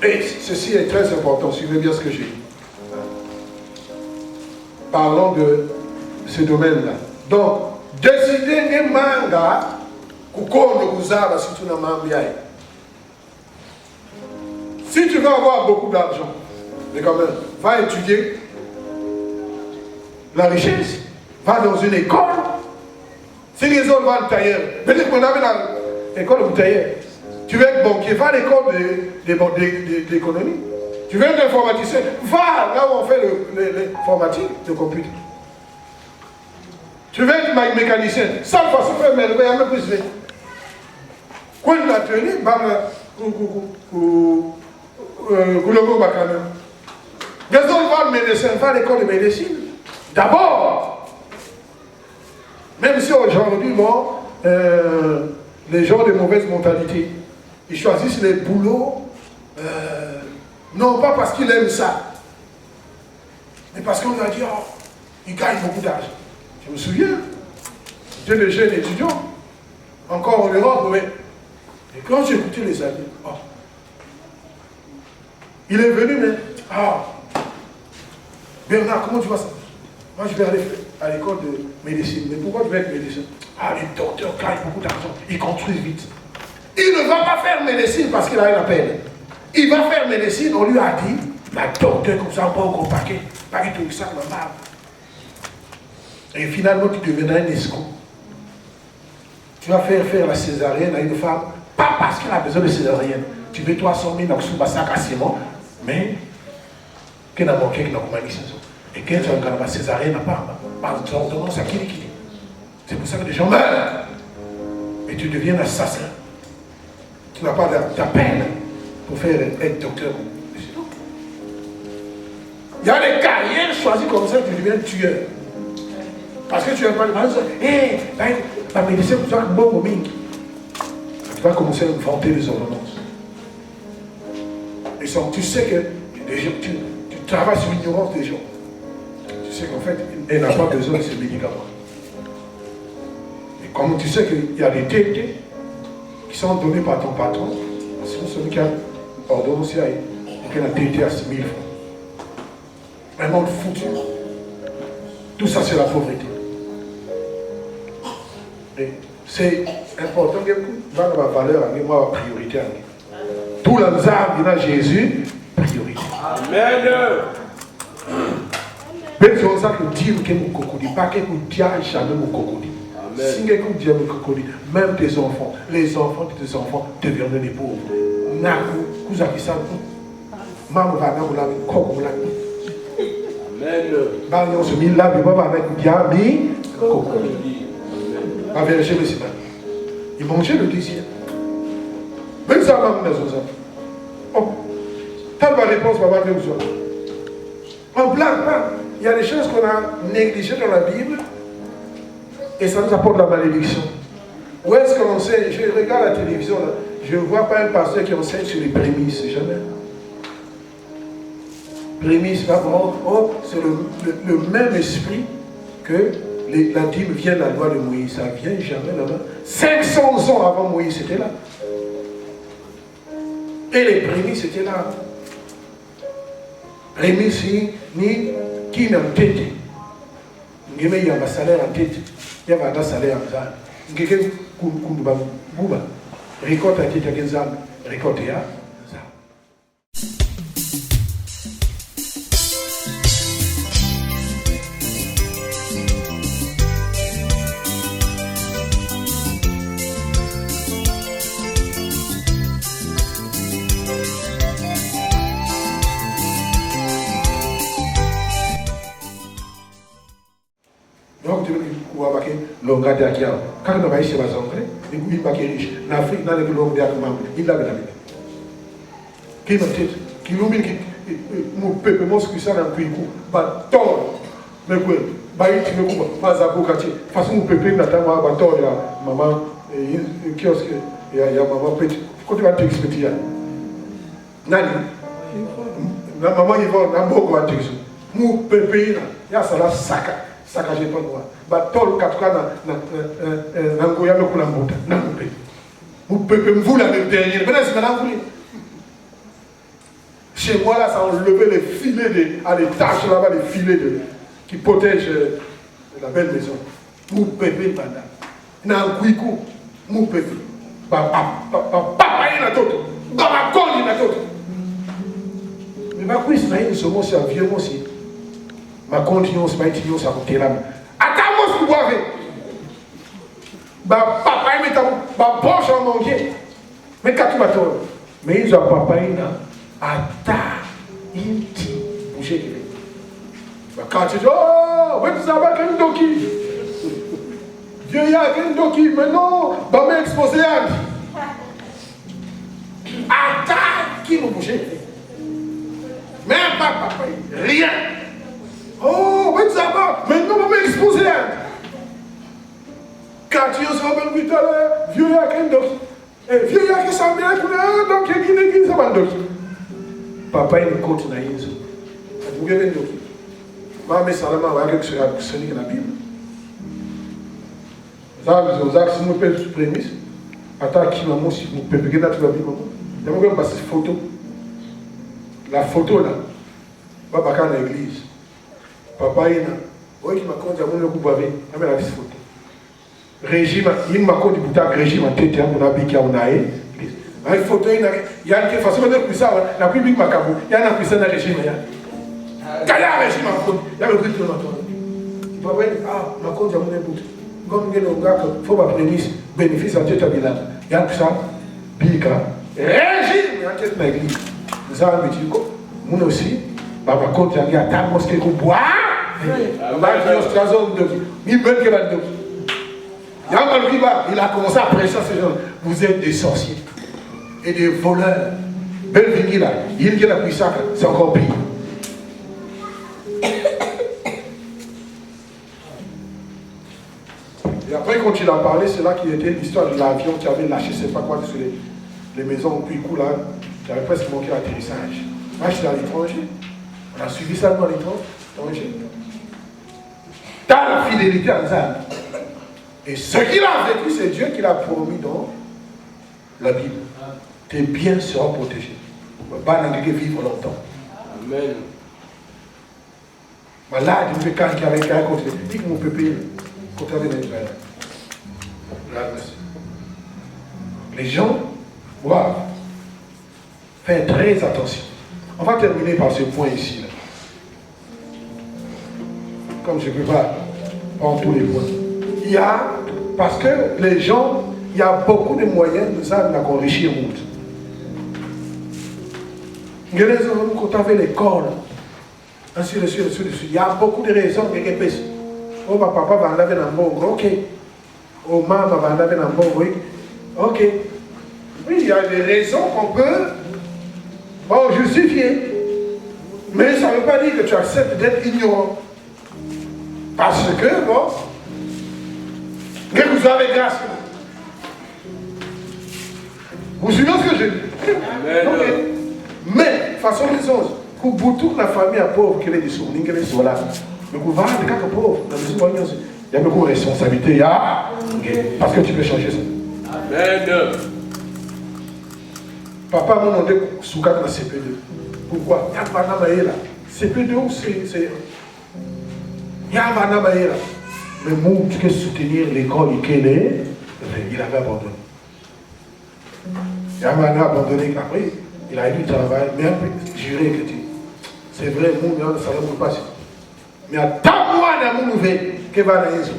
Et ceci est très important. Suivez bien ce que j'ai dit. Parlons de ce domaine-là. Donc, décider de manga, si tu veux avoir beaucoup d'argent, mais quand même, va étudier la richesse, va dans une école. Si les autres vont le tailleur, peut-être qu'on avait dans l'école du tailleur. Tu veux être banquier, va à l'école d'économie. Tu veux être informaticien, va là où on fait l'informatique, le computer. Tu veux être mécanicien, ça va se faire, mais il y a même plus de. Quand il a tenu, les autres vont médecin, va à l'école de médecine. D'abord, même si aujourd'hui, bon, les gens de mauvaise mentalité, ils choisissent les boulots, non pas parce qu'ils aiment ça, mais parce qu'on leur a dit, oh, ils gagnent beaucoup d'argent. Je me souviens, j'étais le jeune étudiant, encore en Europe, mais et quand j'ai écouté les amis, oh, il est venu, mais, Bernard, comment tu vois ça? Moi, je vais aller à l'école de médecine. Mais pourquoi je vais être médecin? Les docteurs gagnent beaucoup d'argent, ils construisent vite. Il ne va pas faire médecine parce qu'il a la peine. Il va faire médecine, on lui a dit, la docteur comme ça, on va au paquet, pas du tout ça, normal. Et finalement, tu deviendras un escroc. Tu vas faire la césarienne à une femme, pas parce qu'elle a besoin de césarienne. Tu veux 300 000 dans le sac à ciment, mais qu'elle a manqué, qu'elle a manqué. Et quand tu regardes la césarienne, pas ordonnance à qui. C'est pour ça que les gens meurent. Et tu deviens un assassin. Tu n'as pas ta peine pour faire être docteur. Il y a des carrières choisies comme ça, tu deviens tueur. Parce que tu n'as pas de mal. La médecine, tu vas bon au ming. Tu vas commencer à inventer les ordonnances. Et ça, tu sais que les gens, tu travailles sur l'ignorance des gens. Tu sais qu'en fait, elle n'a pas besoin de ces médicaments. Et comme tu sais qu'il y a des TT qui sont donnés par ton patron, sinon celui qui a ordonnance et qui a un TT à 6 000 francs. Vraiment foutu. Tout ça, c'est la pauvreté. Et c'est important que vous ayez ma valeur, ma priorité. Tout le monde a Jésus, priorité. Amen. Même si on sait que Dieu est mon cocody, pas que Dieu est jamais mon cocody. Si Dieu est mon cocody, même tes enfants, les enfants de tes enfants deviendront des pauvres. Naku, vous avez ça. Maman va dans la cocody. Amen. Bah, on se met là, mais pas avec Dieu, cocody. À vérifier le cinéma. Il mangeait le désir. Même ça, maman, les enfants. Oh, telle ma réponse, maman, que vous avez. On ne blague pas. Il y a des choses qu'on a négligées dans la Bible et ça nous apporte la malédiction. Où est-ce qu'on enseigne? Je regarde la télévision, là, je ne vois pas un pasteur qui enseigne sur les prémices, jamais. Prémices, c'est le même esprit que la dîme vient de la loi de Moïse. Ça vient jamais là-bas. 500 ans avant Moïse, c'était là. Et les prémices, c'était là. Prémices, ni qui n'a pas été. Il y a un salaire en tête. Il y a un salaire en tête. Il y a un récolte à tête à Genzam, récolte à donc, tu veux que l'on garde à qui quand on va ici, on va s'entrer, et puis il va être riche. L'Afrique, dans les longs diamants, il l'a bien. Qui m'a dit, qui nous dit, mon peuple, mon ce que ça, dans le pays, bâton, mais quoi, baïti, mais quoi, pas à Bocatier. Façon, mon peuple, notamment, bâton, il y a maman, kiosque, il y a maman, petit. Quand tu vas t'expliquer, Nani, maman, il va dans beaucoup de choses. Mon peuple, il y a ça là, saccagé pas moi. Bah tol katouka na ngoya me kula mbota na mpe. Vous pouvez me vouloir le dernier. Maintenant c'est maintenant vous. Chez moi là ça on levait les filets à l'étage là-bas les filets qui protègent la belle maison. Vous pouvez pendant. Na kuiku vous pouvez. Papa na toto. Baba koni na toto. ma cuisse n'a une seconde, c'est un vieux aussi. Ma continuance, ma continuance, ça coûte là. Attends-moi ce que vous avez. Bah, papa, il met ta poche en manqué. Mais quand tu vas te. Mais il a papa, il a. Attends, il dit. Bouger. Bah, quand tu dis, oh, ouais, tu sais pas qu'un doki. Dieu, il y a qu'un doki. Mais non, bah, mais exposé à. Attends, qui m'a bougé. Mais papa, rien. Oh, oui, ça va. Maintenant, on va m'exposer. Quand tu es au même but à l'heure, vieux, il y a qu'un doki. Vieux, il y a qu'un samedi, donc il y a qu'un samedi. Papa, il continue à y aller. Vous avez un doki. Mais ça, là, on va quelque chose à sonner dans la Bible. Ça, si vous pouvez être prémisse, attends, qui m'a dit, si vous pouvez regarder la Bible, il y a une photo. La photo là, papa dans l'église. Papa est là. Oui, qui m'a conduit à mon coup bavé. Il m'a dit photo. Régime, il m'a conduit pour ta régime en tête, on a bien qu'on a eu. La photo, il y a une façon de faire ça. La Bible m'a cabou. Il y a un puissant dans le régime. Il y a un régime en compte. Il y a le prix de notre. Papa dit, ah, m'a conduit à mon écoute. Comme il y a un gars, il faut ma prémisse, bénéfice à Dieu Tabila. Il y a un puissant, Bika, régime en tête dans l'église. Nous avons dit, nous aussi, papa compte à dire, ta mosquée qu'on boit, il a commencé à prêcher à ces gens. Vous êtes des sorciers et des voleurs. Belle là, il dit la puissance, c'est encore pire. Et après, quand il a parlé, c'est là qu'il était l'histoire de l'avion qui avait lâché, je ne sais pas quoi, sur les maisons, puis coup là. J'avais presque manqué l'atterrissage. Moi, je suis à l'étranger. On a suivi ça dans l'étranger. T'as la fidélité à Zan. Et ce qu'il a vécu, c'est Dieu qui l'a promis dans la Bible. Tes biens seront protégés. Pas dans quelqu'un vivre longtemps. Amen. Mais là, il fait quand il y a un côté. Il dit que mon pépé, quand il y a les gens doivent faire très attention. On va terminer par ce point ici. Là. Comme je ne peux pas prendre tous les points. Il y a, parce que les gens, il y a beaucoup de moyens de ça d'enrichir le monde. Il y a des hommes quand tu avais l'école, ainsi de suite, ainsi de suite. Il y a beaucoup de raisons qui sont. Oh, ma papa va en laver dans le bon, ok. Oh, maman va en laver dans le bon, oui. Ok. Oui, il y a des raisons qu'on peut justifier. Mais ça ne veut pas dire que tu acceptes d'être ignorant. Parce que, bon, mais vous avez grâce. Vous suivez ce que je dis? Okay. Mais, façon des choses, pour toute la famille pauvre qui est des souvenirs, qui est des là, mais vous voyez, quand tu es pauvre, il y a beaucoup de responsabilités. Parce que tu peux changer ça. Amen. Papa m'a demandé sous cadre de CP2. Pourquoi? Il y a un banamaïe là. CP2, c'est. Il y a un banamaïe là. Mais moi, tu peux soutenir l'école, il avait abandonné. Il avait abandonné. Après, il a eu du travail, mais après, juré que c'est vrai, moi, ça ne va pas passer. Mais à tant moi, dans mon nouvel, que va dans les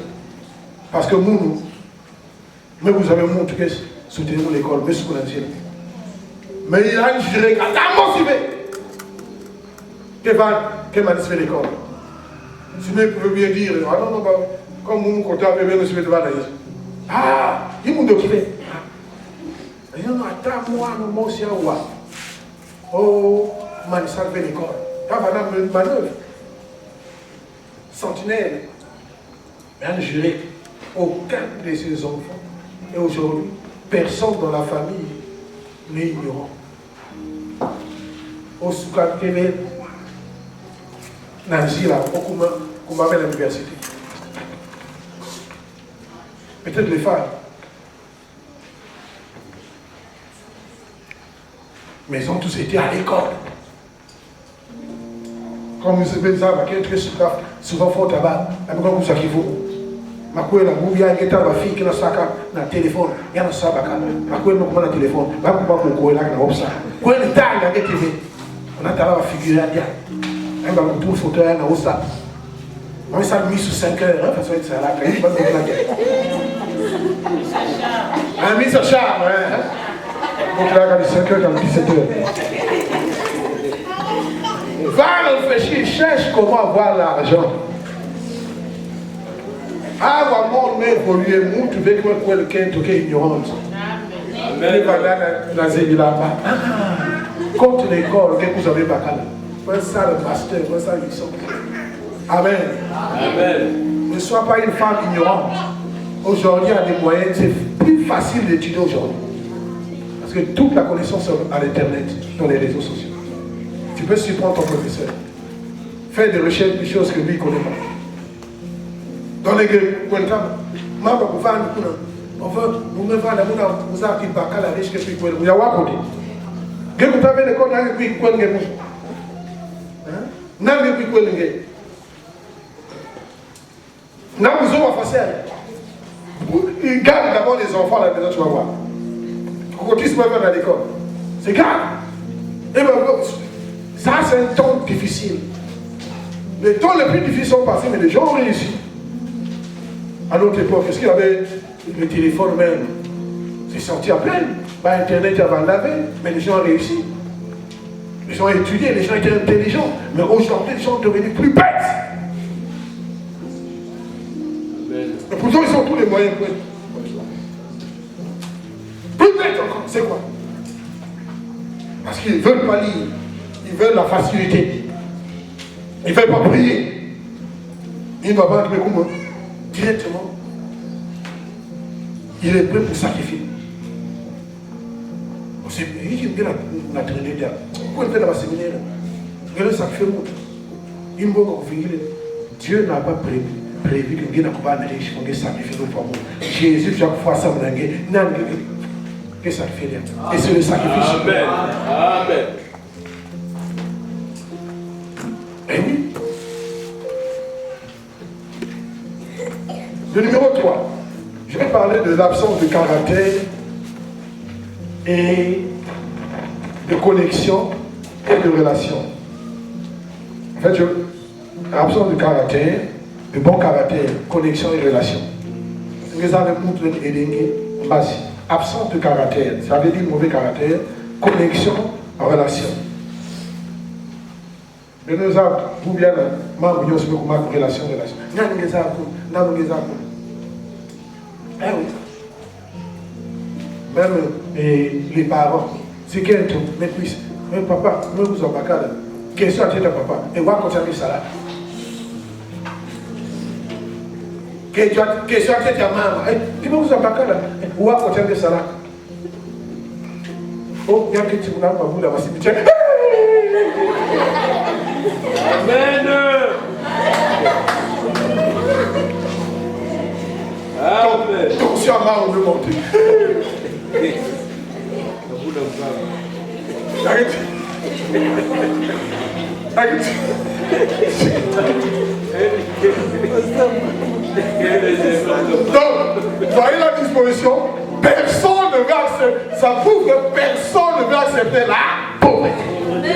parce que nous, mais vous avez montré que soutenir l'école, mais ce qu'on a dit. Mais il a juré qu'à tant motivé, que m'a dit l'école. Si vous pouvez bien dire, ah non, non, comme vous comptez avec bien aussi devant la ah, il m'a occupé. Il dit, attends, moi, nous, aussi, à voir. Oh, man, salvé l'école. T'as une manœuvre. Sentinelle. Mais elle a juré aucun de ses enfants. Et aujourd'hui, personne dans la famille n'est ignorant. Au Soukan Kébé, Nancy, là, qu'on m'appelle à l'université. Peut-être les femmes. Mais ils ont tous été à l'école. Comme vous savez, ça va être souvent fort tabac. Mais comme ça qu'il faut. Ma couille là, vous bien que ma fille qui n'a pas de téléphone, il y a un sac. Ma couille n'a pas de téléphone. Ma couille là, qui n'a pas de téléphone. On a talent à figurer à dire. Un ballon pour fauteuil, un haut ça. On s'est mis sous 5 heures, hein, parce que c'est là, il va se plaquer. Un mise à charme, hein. Donc là, quand il est 5 heures, quand il est 17 heures. Va réfléchir, cherche comment avoir l'argent. Ah, mon mais évoluer, moi, tu veux que quelqu'un qui est ignorant. Amen. Contre l'école, vous avez bacal. Vous ça le master, vous ça le licence. Amen. Amen. Ne sois pas une femme ignorante. Aujourd'hui, il y a des moyens, c'est plus facile d'étudier aujourd'hui. Parce que toute la connaissance à l'internet, dans les réseaux sociaux. Tu peux surprendre ton professeur. Faire des recherches des choses que lui ne connaît pas. Dans les gueules, on veut vous avez dit bacal à riche que puis quoi. Vous avez côté. Que vous avez les codes avec puis quoi. N'a pas puis quoi. N'a pas besoin de faire. Garde d'abord les enfants à la maison, tu vas voir. Quand tu se mets à l'école, c'est grave. Et bien, ça, c'est un temps difficile. Les temps les plus difficiles sont passés, mais les gens ont réussi. À notre époque, est-ce qu'il y avait le téléphone même? C'est sorti à peine. Pas Internet avant laver, mais les gens ont réussi. Les gens ont étudié, les gens étaient intelligents. Mais aujourd'hui, les gens sont devenus plus bêtes. Et pourtant, ils ont tous les moyens pour être plus bêtes encore. C'est quoi? Parce qu'ils ne veulent pas lire. Ils veulent la facilité. Ils ne veulent pas prier. Ils ne vont pas comment? Directement. Il est prêt pour sacrifier. C'est lui qui me dit la Trinité. Pourquoi il fait dans la séminaire? Il a sacrifié le monde. Il me dit Dieu n'a pas prévu que Dieu n'a pas sacrifié le monde. Jésus, chaque fois, ça me dit que sacrifier. Et c'est le sacrifice. Amen. Amen. Eh oui. Le numéro 3. Je vais parler de l'absence de caractère et de connexion et de relation. En fait, l'absence de caractère, de bon caractère, connexion et relation. Absence de caractère, ça veut dire mauvais caractère, connexion, relation. Mais nous avons, vous bien, nous avons une relation. Eh oui. Même les parents, c'est qu'un truc, mais puis, papa, nous vous en bacala. Question à papa, et voir quand ça ça là. Question à maman, tu veux vous en bacala, et voir quand ça là. Oh, il y a que tu n'as pas voulu la voici. Amen. Amen. Donc, si on veut monter. Arrête. Arrête. Donc, voyez la disposition. Personne ne va accepter. Ça prouve que personne ne va accepter la pauvreté.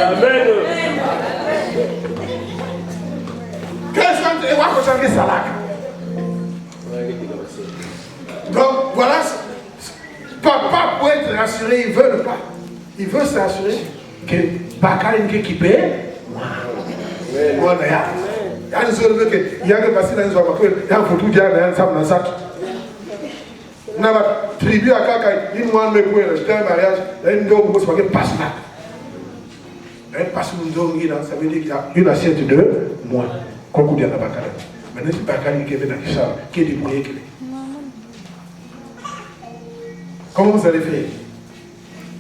Amen. Qu'est-ce que tu vas changer ça là? Donc voilà, papa pour être rassuré, il ne veut pas. Il veut s'assurer que Bakar est qui paie. Il y a une zone qui il y a que passer dans une zone il y a un photo qui a un sac dans sac. On a la tribu à Kaka, il m'a dit que c'était un mariage, il y a une dame qui passe là. Elle passe une zone ça veut dire qu'il y a une assiette de moins. Quand il y a la Bakar. Maintenant, c'est Bakar qui est dans le char, qui est débrouillé. Comment vous allez faire?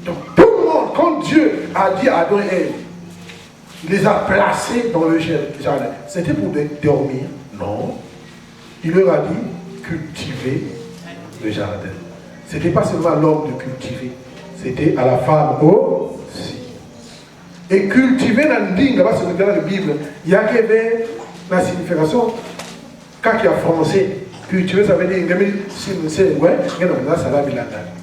Donc tout le monde, quand Dieu a dit à Adam et Ève, il les a placés dans le jardin. C'était pour dormir? Non. Il leur a dit cultiver le jardin. Ce n'était pas seulement à l'homme de cultiver, c'était à la femme aussi. Et cultiver dans le ligne, là-bas, c'est dans la Bible, il y a la signification, quand il y a français, cultiver, ça veut dire,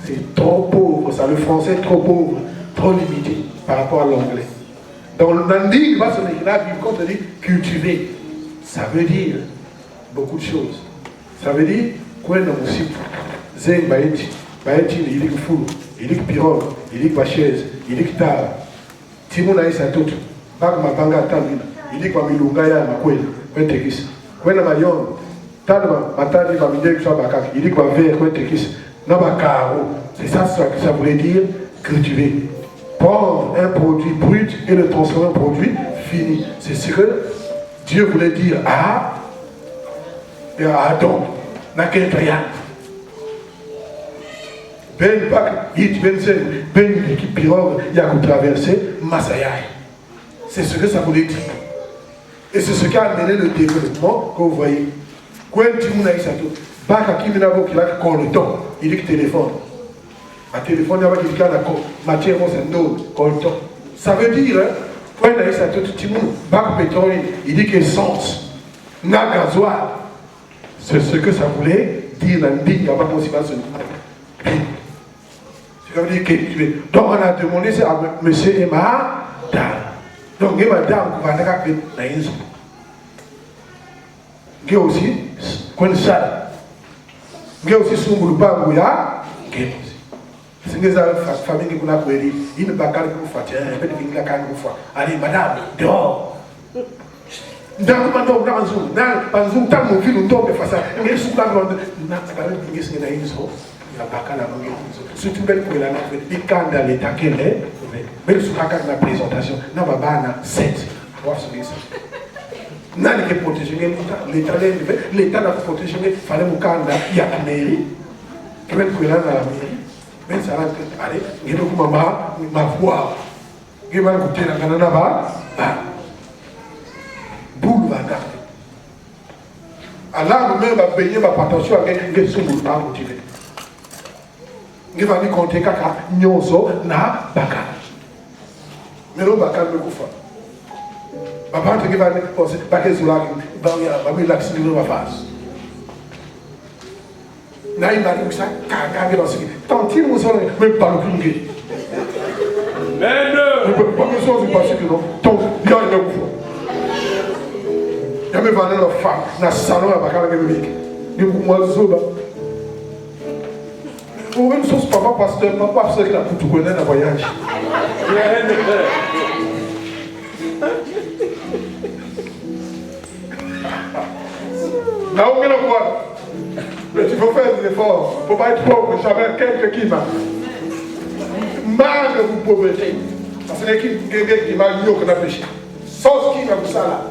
c'est trop pauvre, ça, le français est trop pauvre, trop limité par rapport à l'anglais. Dans le Nandi, va se dire, là, quand on dit cultiver, ça veut dire beaucoup de choses. Ça veut dire, quoi dans mon site, Zeng Baïti, il dit fou, il dit pirogue, il dit chaise, il dit tard, Timon a sa toute, Bag ma banga tamina, il dit quoi milungaya ma kweli, kwentekis, kwena mayon, talma, matadi va m'aider que soit bakak, il dit quoi vert, kwentekis, nabakaro, c'est ça que ça voulait dire cultiver. Prendre un produit brut et le transformer en produit fini. C'est ce que Dieu voulait dire à Adam. N'a qu'un triangle. Ben Bak, Yit Ben Zen, Ben l'équipe pirogue, il y a qu'à traverser Masayai. C'est ce que ça voulait dire. Et c'est ce qui a amené le développement que vous voyez. Quand tu m'as dit ça, Bak a qui m'a dit qu'il a le temps, il dit que téléphone. Un téléphone, il y a quelqu'un d'accord. Matière, c'est un autre. Ça veut dire, quand il a dit ça, tout le monde, bac pétrole, il dit qu'essence, n'a gasoil. C'est ce que ça voulait dire, il n'y a pas de possible à ce niveau. Ça veut dire que, donc on a demandé ça à monsieur et madame. Donc, il y a madame qui va faire la maison. Il y a aussi, quand ça, il y a aussi son groupe à Gouya, il y a aussi. C'est que ça famille qui a dit, il ne va pas faire, il ne va pas faire. Allez, madame, dehors. Dans le monde, dans un zoom, tant mon fils, nous tombe face à il y a sous la grande. N'a pas de guise, il y a une chose. Il n'y a pas qu'à la manger. Surtout, belle pour la nafre, il quand dans l'état qu'elle est, mais sous la présentation, n'a pas banane 7. Voir ce que c'est. N'a pas protégé l'État n'a pas protégé, il fallait me candidat, il y a la mairie. Qui va être dans la mairie. Mais ça va être, allez, il y a donc ma voix. Il va écouter la canana va. Boule va garder. Alors, même va payer ma attention avec les sous-boule pas motivé. Il va lui compter caca, nyonso, na, baka. Mais l'on baka me koufa. Papa, tu vas dire, c'est pas que cela, il va l'accès de ma face. Là, il m'a dit ça, caca, dans ce qui est. Tant qu'il nous en est, même pas le plus. Mais non! Je ne peux pas me sentir parce que non. Donc, il y a une fois. Il y a même une femme dans le salon à Bakala Gémérique. Il y a un oiseau là. Pour même chose, papa, pasteur, papa, parce qu'il a pour tout connaître dans le voyage. Là où il y a le quoi? Mais tu faut faire des efforts. Il ne faut pas être pauvre. J'avais quelqu'un qui m'a. Mal de vous pauvreté. Parce que quelqu'un qui m'a dit qu'on a péché. Sans ce qui va vous ça là.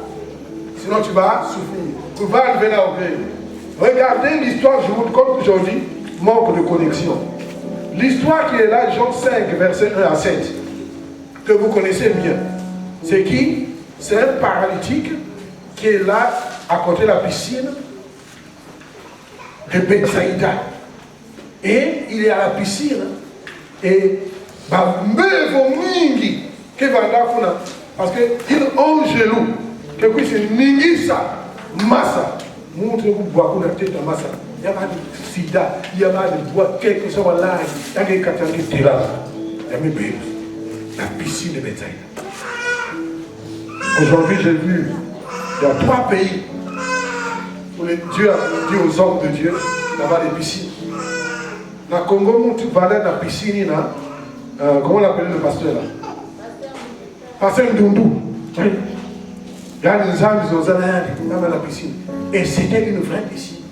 Sinon tu vas souffrir. Tu vas arriver là au gré. Regardez l'histoire, je vous compte aujourd'hui, manque de connexion. L'histoire qui est là, Jean 5, verset 1 à 7, que vous connaissez bien. C'est qui? C'est un paralytique qui est là, à côté de la piscine de Bethsaïda. Et il est à la piscine. Et parce qu'il angélou. Que puis c'est Ningisa, Massa. Montre-vous boire qu'on a tête à Massa. Il y a pas de sida, il y a pas de bois, quelque chose là. Il y a des catholiques qui étaient là. Il y a mes bébés. La piscine de Bethsaïda. Aujourd'hui, j'ai vu dans 3 pays où Dieu a dit aux hommes de Dieu d'avoir des piscines. Dans le Congo, tu vas dans la piscine, comment on appelle le pasteur là? Pasteur Ndundu. Il y a des âmes dans la piscine. Et c'était une vraie piscine.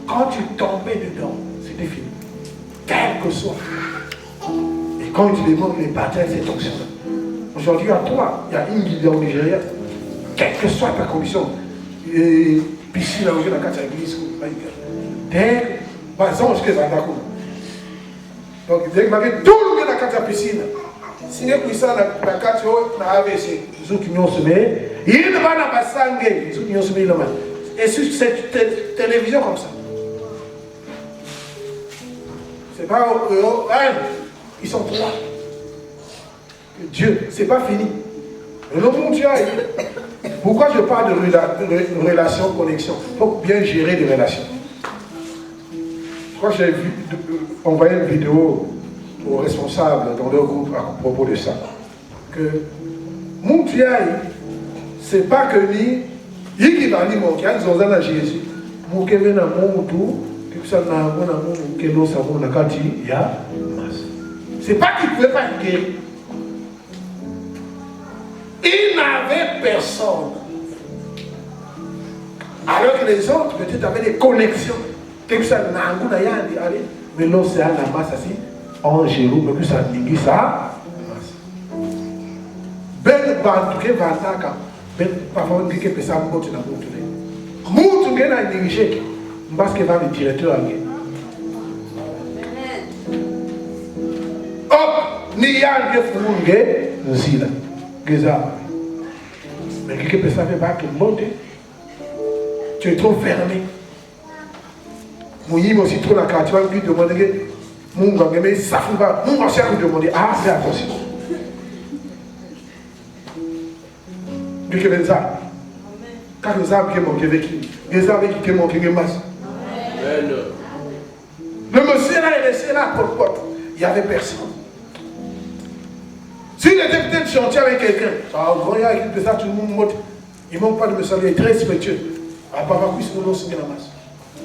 Quand tu tombais dedans, c'était fini. Quel que soit. Et quand tu demandes les batailles, c'est ton chemin. Aujourd'hui, à toi, il y a une guilde au Nigeria. Quelle que soit ta condition, piscine à ouvrir dans la carte de l'église. Dès par exemple, je suis à Dakar. Donc, dès que tout le monde dans la carte de la piscine. Si vous avez ça dans la carte de AVC, les autres qui se met, il ne va pas s'engager, les autres qui se met le mal. Et sur cette télévision comme ça. C'est pas ils sont 3. Dieu, c'est pas fini. Le monde Dieu, pourquoi je parle de relation, connexion? Il faut bien gérer les relations. Je crois que j'ai envoyé une vidéo aux responsables dans leur groupe à propos de ça. Que Mon Dieu, c'est pas que ni, il qui va dire, mon Dieu, ils ont un Jésus. Mon Dieu, il y a mon tout, que ça n'a pas mon que l'eau, ça va, quand il y a masse. C'est pas qu'il ne pouvait pas être guéri. Il n'avait personne. Alors que les autres, peut-être, avaient des connexions. Que ça n'a pas allez, mais l'eau, c'est à la masse, assis, en Jérôme, mais que ça n'a ça. Ben bantu ke vataka ben parfois ngeke pesa mbote na mutu le mutu ngena dirige parce que va le directeur ange hop ni yange fulunge nzila geza mais ngeke pesa fait pas que mbote tu es trop fermé moyimo aussi trop la carte tu vas lui demander que mungu ngeme safuba mungu aussi a demander ah c'est attention. Car nous avons manqué avec qui? Les avons qui manqué de masse. Le monsieur là, il est resté là pour porte. Il n'y avait personne. S'il était peut-être chantier avec quelqu'un, tout le monde monte. Il ne manque pas de me saluer, il est très respectueux. Ah, papa, puis c'est mon nom, c'est la masse.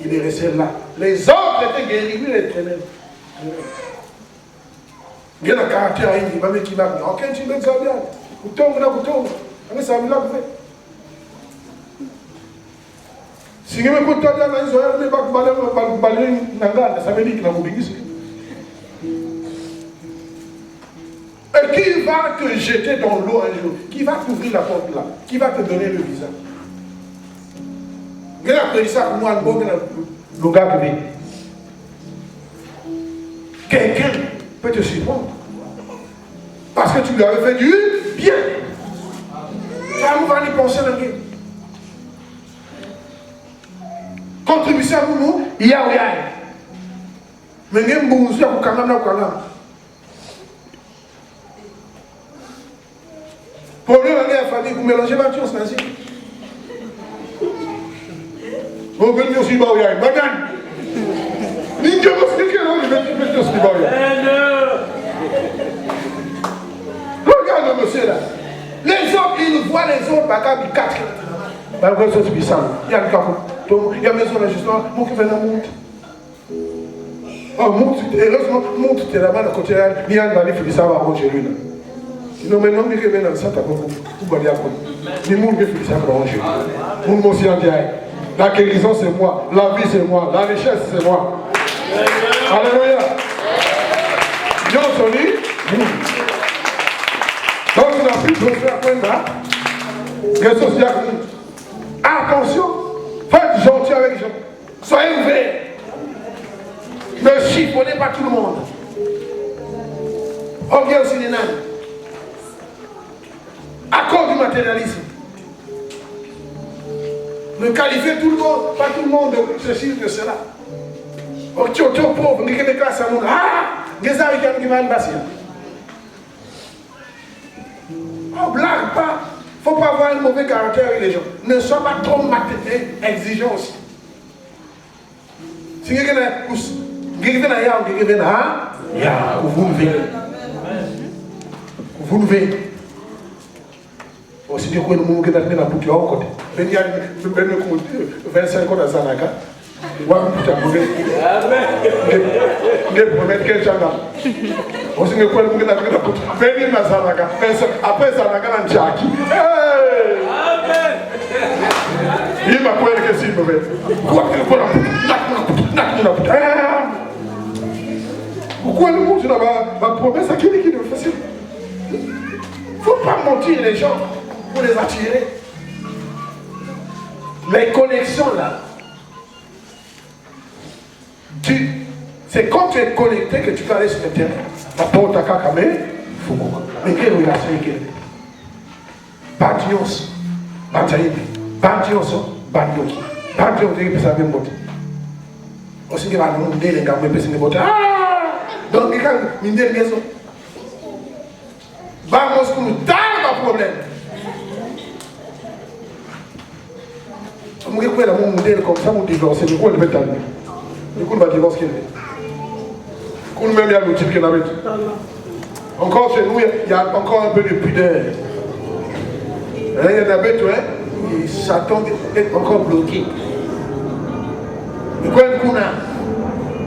Il est resté là. Les autres étaient guéris, lui, il est traîné. Il y a un caractère, il m'a mis qui m'a dit, ok, tu me dis ça bien. Vous tombez là, vous tombez. Mais ça va là, vous faites. Si vous me contez, vous allez me balayer, ça veut dire que vous avez et qui va te jeter dans l'eau un jour? Qui va t'ouvrir la porte là? Qui va te donner le visa? Vous avez appris ça pour moi, le gars qui vient. Quelqu'un peut te surprendre. Parce que tu lui avais fait du bien. Ça nous va y penser dans le game. Contribution à nous, il y a rien. Mais il y a un bon souci pour quand même. Problème à la famille, vous mélangez ma chose, c'est ainsi. Vous venez aussi, il y a une banane. Ni Dieu me explique, non, il va aussi, regarde le monsieur là. Les autres, ils voient les autres, ils quatre. Il y a le capot. Il y a une maison là, justement, mon qui fait la monte. Oh, monte, heureusement, monte, tu es là-bas, le côté là, il y a un balai, il faut savoir ranger lui là. Sinon, maintenant, il y a un ça, tu as beaucoup. Tout va bien. Les gens qui font ça pour ranger. Mon monsieur en direct. La guérison, c'est moi. La vie, c'est moi. La richesse, c'est moi. Alléluia. Dieu sonne. Donc, on a plus de faire point là. Attention, faites gentil avec les gens. Soyez ouverts. Ne chiffonnez pas tout le monde. On vient aussi les nains. À cause du matérialisme. Ne qualifiez tout le monde, pas tout le monde de ceci, de cela. Oh, tu es pauvre, tu es classe à nous. Ah, tu es avec un bassin. On ne blague pas. Il ne faut pas avoir un mauvais caractère avec les gens. Ne sois pas trop exigeant aussi. Si quelqu'un a pousse, quelqu'un a y'a, quelqu'un a y'a, vous levez. Vous levez. Aussi du coup, le monde qui est dans la boutique à côté. Il y a 25 ans dans Zanaka. Ouais, putain, vous voulez promettre quel genre là. Aussi, le monde qui est dans la boutique. Venez dans Zanaka. Après Zanaka, dans Jackie. Amen. Il m'a posé la question. Pourquoi le monde va promettre ça qui est facile? Il ne faut pas mentir les gens pour les attirer. Les connexions là, c'est quand tu es connecté que tu peux aller sur le terrain. La porte à Kakame, mais quelle relation est quelle? Bandios, Bantaïbi, Bandioso, Bandoki, Bandio, tu peux savoir monter. Aussi, il va nous donner les gars, mais personne ne monte. Ah! Donc, il y a une maison. Vamos com tal problème. Je vais vous modèle comme ça, vous divorcez. Du coup, il va divorcer. Du coup, même il y a le type qui avait. Encore chez nous, il y a encore un peu de pudeur. Là, il y en a d'autres, hein, et Satan est encore bloqué. Mais quand on a,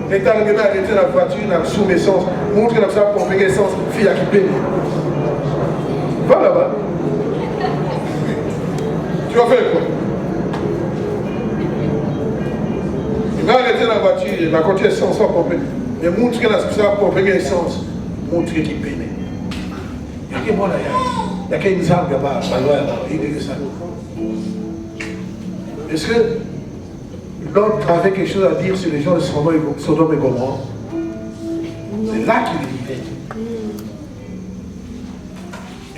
il est arrivé à arrêter la voiture, il a sous essence, montre qu'il a ça pour payer essence, fille à qui paye. Va là-bas. Tu vas faire quoi? Il va arrêter la voiture, il va continuer essence sans pomper. Mais montre qu'il a ça pour payer essence, montre qu'il paye. Il y a que moi là, il y a qu'une arme là-bas, il est ça. Est-ce que l'autre avait quelque chose à dire sur les gens de Sodome et Gomorrhe? C'est là qu'il vivait.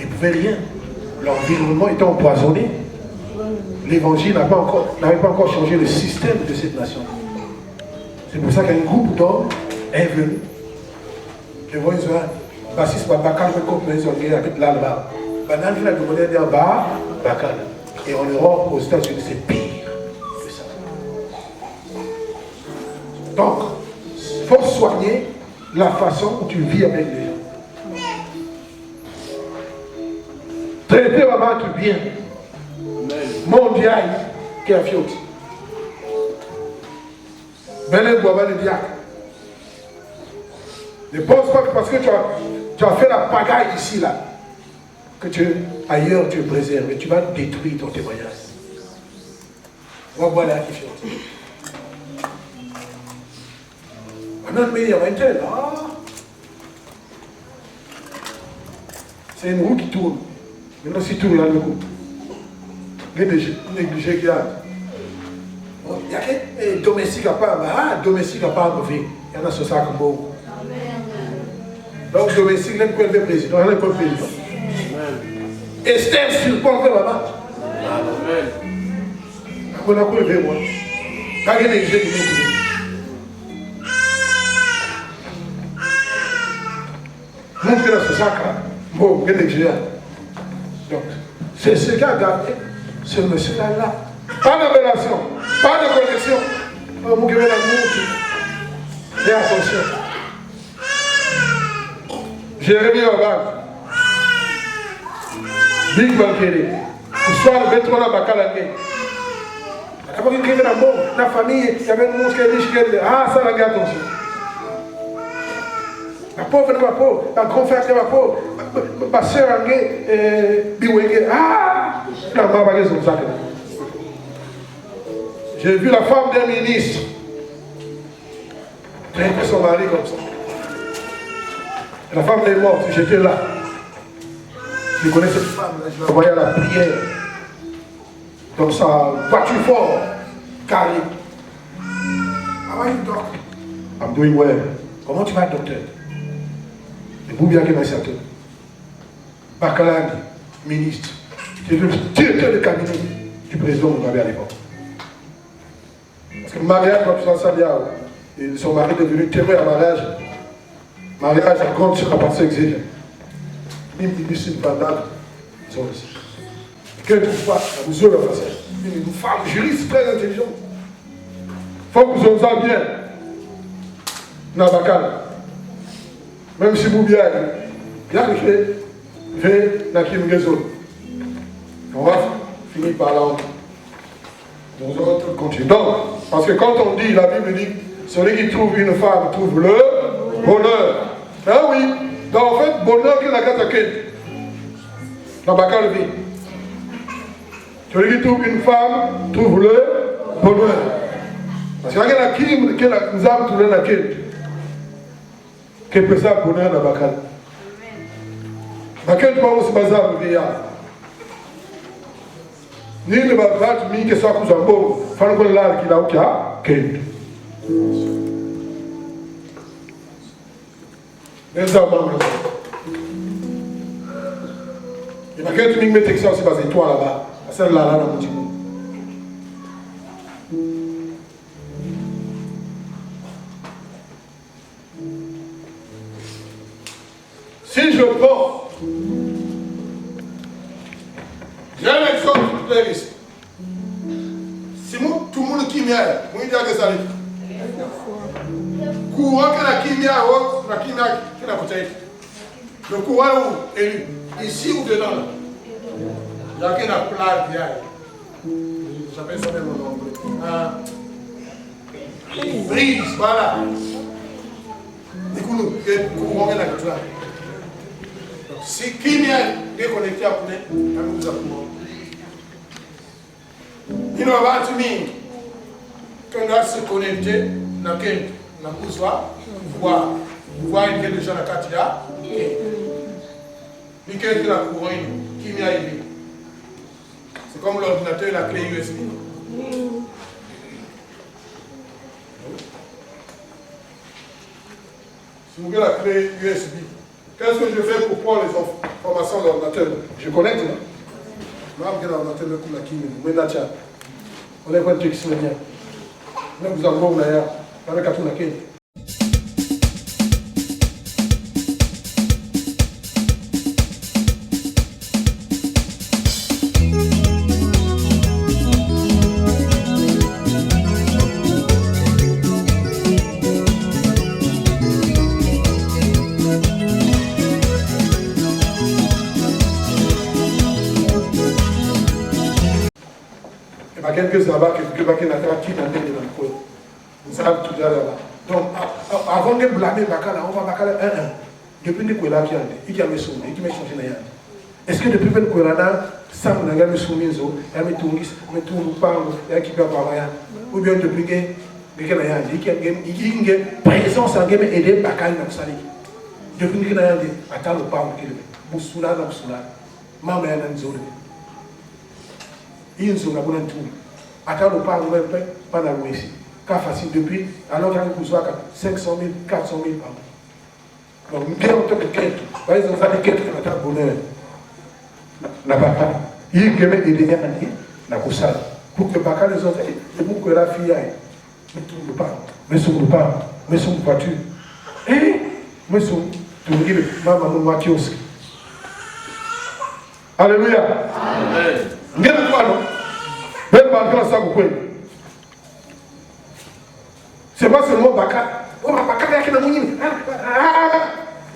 Ils ne pouvaient rien. L'environnement était empoisonné. L'évangile n'avait pas encore changé le système de cette nation. C'est pour ça qu'un groupe d'hommes est venu. Je vois Israël. Basis Bakal me coupe les orgueils avec l'alba. Banal qui a demandé d'un bar, Bakal. Et en Europe, aux États-Unis, c'est pire que ça. Donc, il faut soigner la façon où tu vis avec les gens. Traiter la marque bien. Mondial, qui a fait aussi. Benin Boaba le diacre. Ne pense pas que parce que tu as fait la pagaille ici, là, que ailleurs tu es préservé, tu vas détruire ton témoignage. On va voir là qui fait aussi. Maintenant, mais il y a un tel. C'est une roue qui tourne. Maintenant, si tourne là, le coup. Négligé qu'il y a. Il y a des domestiques à part, domestique à part, il y en a ce sac beau. Donc, domestique, il y a un président, il y a un président. Esther surprend là-bas. On a quoi levé, moi? Quand il y a des négligés, montre dans ce sac-là. Bon, il y a des négligés. Donc, c'est ce qu'a gardé. Ce monsieur-là, pas de relation, pas de connexion. Vous qui venez la montre. Et attention. Jérémie Obad. Big Bankere. Pour soir le 23 à Bakalangé. D'abord, il y a la famille, il y avait une montre qui est riche. Ah, ça, la garde attention. La pauvre, ma pauvre, la grand frère, ma pauvre, ma soeur, Biwenge. Ah, la maman, elle est comme ça. J'ai vu la femme d'un ministre traiter son mari comme ça. La femme est morte, j'étais là. Je connais cette femme, je la voyais à la prière. Dans sa voiture forte, carré. How are you, doctor? I'm doing well. Comment tu vas, docteur? Et vous bien que m'a certain. Bakalang, ministre. C'est le directeur de cabinet du président Mugabe à l'époque. Parce que le mariage, comme ça, et son mari est devenu témoin à mariage. Mariage à compte sur la partie exigée. Même si une bandade, ils sont ici. Quelle fois, la mesure de la façon. Une femme juriste très intelligente. Il faut que vous en sachiez bien. Nabakal. Même si vous bien, bien fait, Nakim Gezo. On va finir par là. On va tout continuer. Donc, parce que quand on dit, la Bible dit, celui qui trouve une femme trouve le bonheur. Ah oui. Donc en fait, bonheur qui est la catéquée. Nabakal vit. Celui qui trouve une femme trouve le bonheur. Parce qu'il y a qui nous a trouvé laquelle qui peut ça bonheur dans Bakal. Bakal tu vas aussi bazar le vieillard. Ni le bazar tu mis que ça couche en bon. Fan qu'on l'a qui l'a ou qui a quel. Mais ça va mal. Et Bakal tu mis que ça aussi basé toi là-bas. Celle-là, là, dans mon petit monde. Si je prends, j'ai un exemple pour les risques. Si moi, tout le monde qui m'y a, moi, il dit que ça arrive. Courant que la chimie a, la chimie qui n'a pas été. Le courant est où? Ici ou dedans là? Il y a qu'un plat d'hier. J'appelle ça même en anglais. Brise, voilà. Écoute-nous, comment on est là. Si qui vient déconnecter à Pounet, nous avons. Il va pas tout dire. Quand on va se connecter, on a voir une gens à Katia. Il y a la couronne qui m'y arrive. C'est comme l'ordinateur et la clé USB. Si vous voulez la clé USB, qu'est-ce que je fais pour prendre les informations de l'ordinateur? Je connecte, non? Moi, je regarde l'ordinateur, le coup, la qui me on est quoi de truc qui se met bien? Vous avez un là, avec un tour la clé. Quelques là-bas, quelques qui n'ont qui dans le vous savez tout là-bas. Donc, avant de blâmer Bakala, on va Bakala 1-1. Depuis que Kouela qui a dit, il a mis son qui m'a changé d'ailleurs. Est-ce que depuis que Kouela, ça m'a mis son miso, il m'a mis tout le pan, il a qui peut avoir rien. Ou bien depuis que il a dit, il y a une présence en game aider Bakala dans le salé. Depuis qu'il a dit, attends le pan, Boussoula dans Boussoula, maman est dans le zone. Il y a une zone à bon tout. Attends, le parle même pas dans le ici. Car facile depuis, alors qu'il y a un cousin qui 500 000, 400 000 par an. Donc, nous avons en tant que quête. Par exemple, ça dit quête qui n'a pas de bonheur. N'a pas. Il y a des dernières années, n'a pas ça. Pour que Bakar les autres, et pour que la fille aille. Mais tout le pas. Mais son pas. Mais son voiture. Et, mais son, tu me dis, maman, mon kiosque. Alléluia. Amen. Vous avez quoi, non? C'est pas seulement Bakar. Oh, Bakar, il y a quelqu'un qui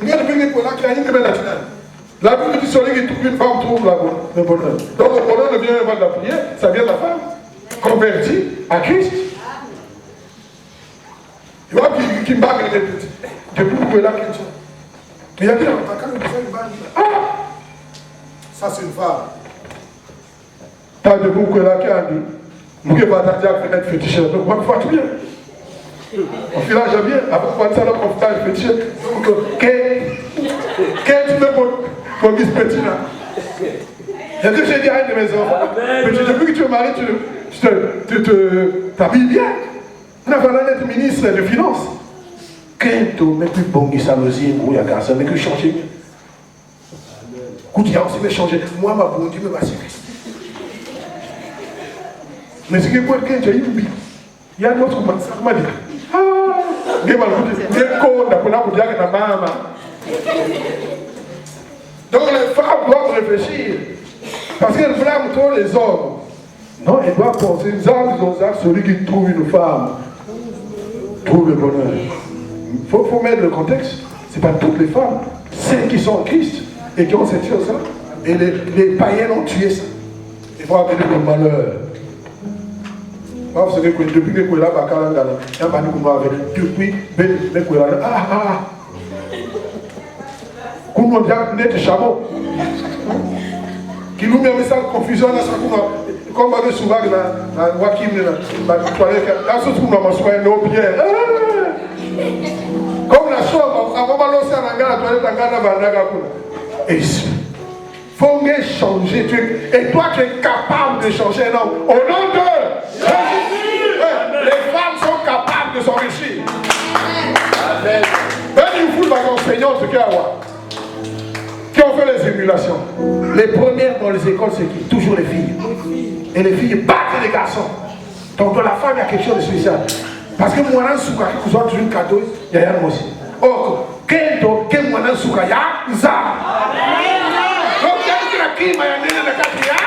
il y a des gens qui ont la Bible dit celui qui trouve une femme trouve le bonheur. Donc le bonheur ne vient pas de la prière, ça vient de la femme convertie à Christ. Il va qui bague les petits. Depuis que là, mais il y a bien Bakar, ça c'est une femme. Pas de beaucoup là qui a dit. Vous ne pouvez pas être féticheur. Donc, moi, je vois bien. On fait là, j'aime bien. Après, quand ça, là, on fait féticheur. Donc, quel tu veux pour Miss Petit là? Il y a que j'ai dit à une de mes enfants. Depuis que tu es marié, tu t'habilles bien. On a parlé d'être ministre des Finances. Quand tu mets plus bon, il s'amuse, il y a garçon, mais que changer. Écoute, il y a aussi changer. Moi, ma bonne, tu me vas suivre. Mais c'est que pour quelqu'un qui a eu il y a un autre qui m'a dit, donc les femmes doivent réfléchir. Parce qu'elles blâment trop les hommes. Non, elles doivent penser, celui qui trouve une femme trouve le bonheur. Il faut mettre le contexte. Ce n'est pas toutes les femmes, celles qui sont en Christ et qui ont cette chose-là. Et les païens ont tué ça. Il faut amener le malheur. Vous savez que depuis que Kouela Bakala, il y a un panique depuis que Kouela, Kounou Diak net chameau. Qui nous met ça confusion dans sa cour. Comme on a souvent dans Wakim, dans ce trou, on a soigné nos pieds. Comme la chambre, avant de lancer la toilette, la gare de et il faut changer. Et toi, tu es capable de changer un homme. Au nom de Jésus, les femmes sont capables de s'enrichir. Amen. Il faut les enseignants qui ont fait les émulations. Les premières dans les écoles, c'est qui? Toujours les filles. Et les filles battent les garçons. Donc dans la femme, il y a quelque chose de spécial. Parce que moi, je suis toujours un cadeau, il y a un aussi. Or, quel moi, je suis un ça. Donc, il y a qui m'a amené dans le quatrième.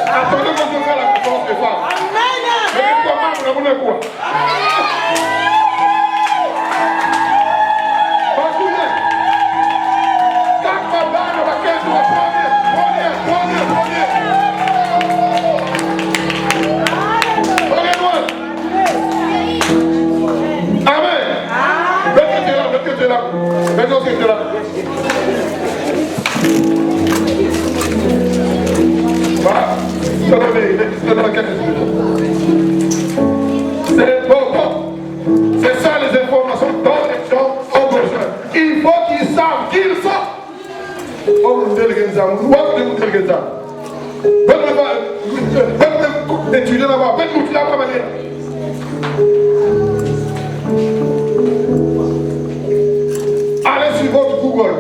Attendez qu'on se fasse la conférence des femmes. Amen. examen. What do you think is that? Étudier là-bas, l'outil là-bas, manière. Allez sur votre Google.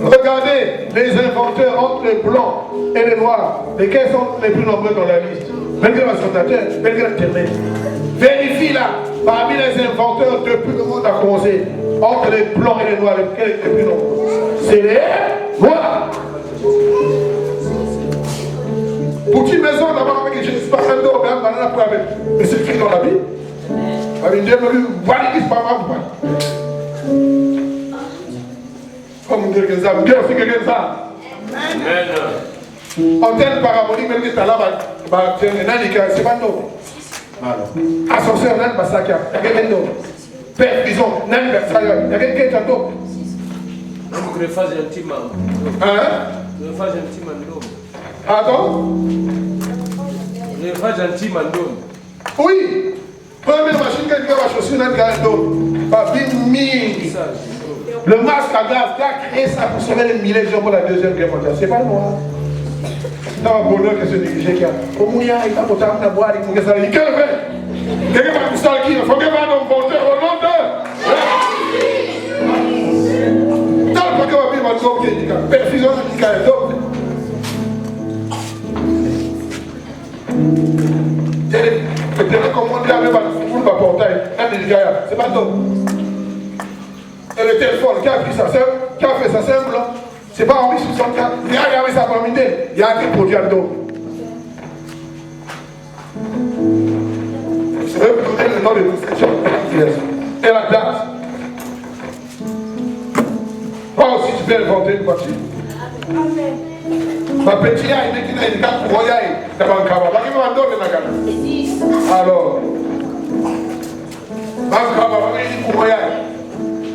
Regardez les inventeurs entre les blancs et les noirs. Lesquels sont les plus nombreux dans la liste? Malgré la sondateur, malgré Internet. Vérifie là, parmi les inventeurs depuis le monde a commencé, entre les blancs et les noirs, lesquels sont les plus nombreux? C'est les noirs. Pour une maison là-bas, avec les gens, pas un d'or, mais c'est écrit dans la Bible. Avec Dieu, c'est pas mal. Comme Dieu que ça, Dieu aussi que ça. Amen. Antenne parabolique, même que tu as là, c'est pas non. Ascenseur, non, pas ça qui a. Il y a quelqu'un d'autre. Père, prison, non, ça y a. Il y a quelqu'un d'autre. Je vais faire un petit man. Hein? Je vais faire un petit man. Pardon? Je vais faire un petit man. Oui. Première machine qui va chausser dans le gars pas bim. Le masque à gaz, qui a créé ça pour sauver les milliers de gens pour la deuxième guerre mondiale. C'est pas le noir. C'est un bonheur que ce négligé qui a. Au mouillard, il va porter à boire, il va dire, quel fait? Quelqu'un va pousser à qui? Il faut que va dans le porteur au nom de. Dans le paquet, on va vivre en disant qu'il y a perfusion de l'ICA. Peut-être comme on dit avec le portail, c'est pas top. Et le téléphone, qui a pris ça, qui a fait ça, c'est un blanc. C'est pas Henri 64. Il a regardé ça comme idée. Il y a des produits à dos. Je vais vous donner le nom de toutes ces choses. Et la date. Toi aussi, tu peux inventer une voiture. Ma petite aïe, mais qui n'a pas de royaille dans le cabas. Qui m'a donné la cabas? Alors, ma cabas, il y a une royaille.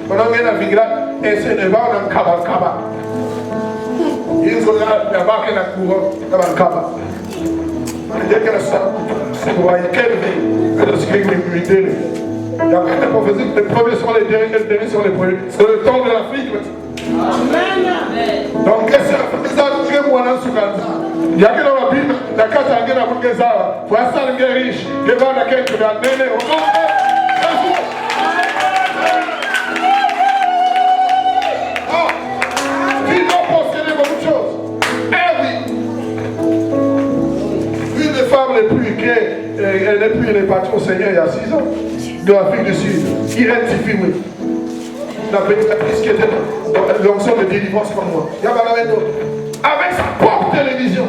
Pendant que la vigra, et c'est ne va dans le cabas. Il faut la barque dans le courant dans le cabas. Dès qu'elle sort, c'est pour voir quelle vie, elle se crée une immunité. Il y a pas de prophétie, les premiers sont les derniers sont les premiers. C'est le temps de l'Afrique. Amen. Donc, qu'est-ce que ça veut dire? Il y a que dans la Bible, la carte à la pour que ça, pour ça, les riches, les gens à laquelle tu vas donner au nom de il doit posséder beaucoup de choses. Eh oui. Une des femmes les plus créées, elle n'est plus, elle est partie au Seigneur il y a 6 ans, de l'Afrique du Sud. Irène Tifi, la bénéfice qui était dans l'onction de délivrance comme moi. Il y a pas la d'autre. Avec sa propre télévision.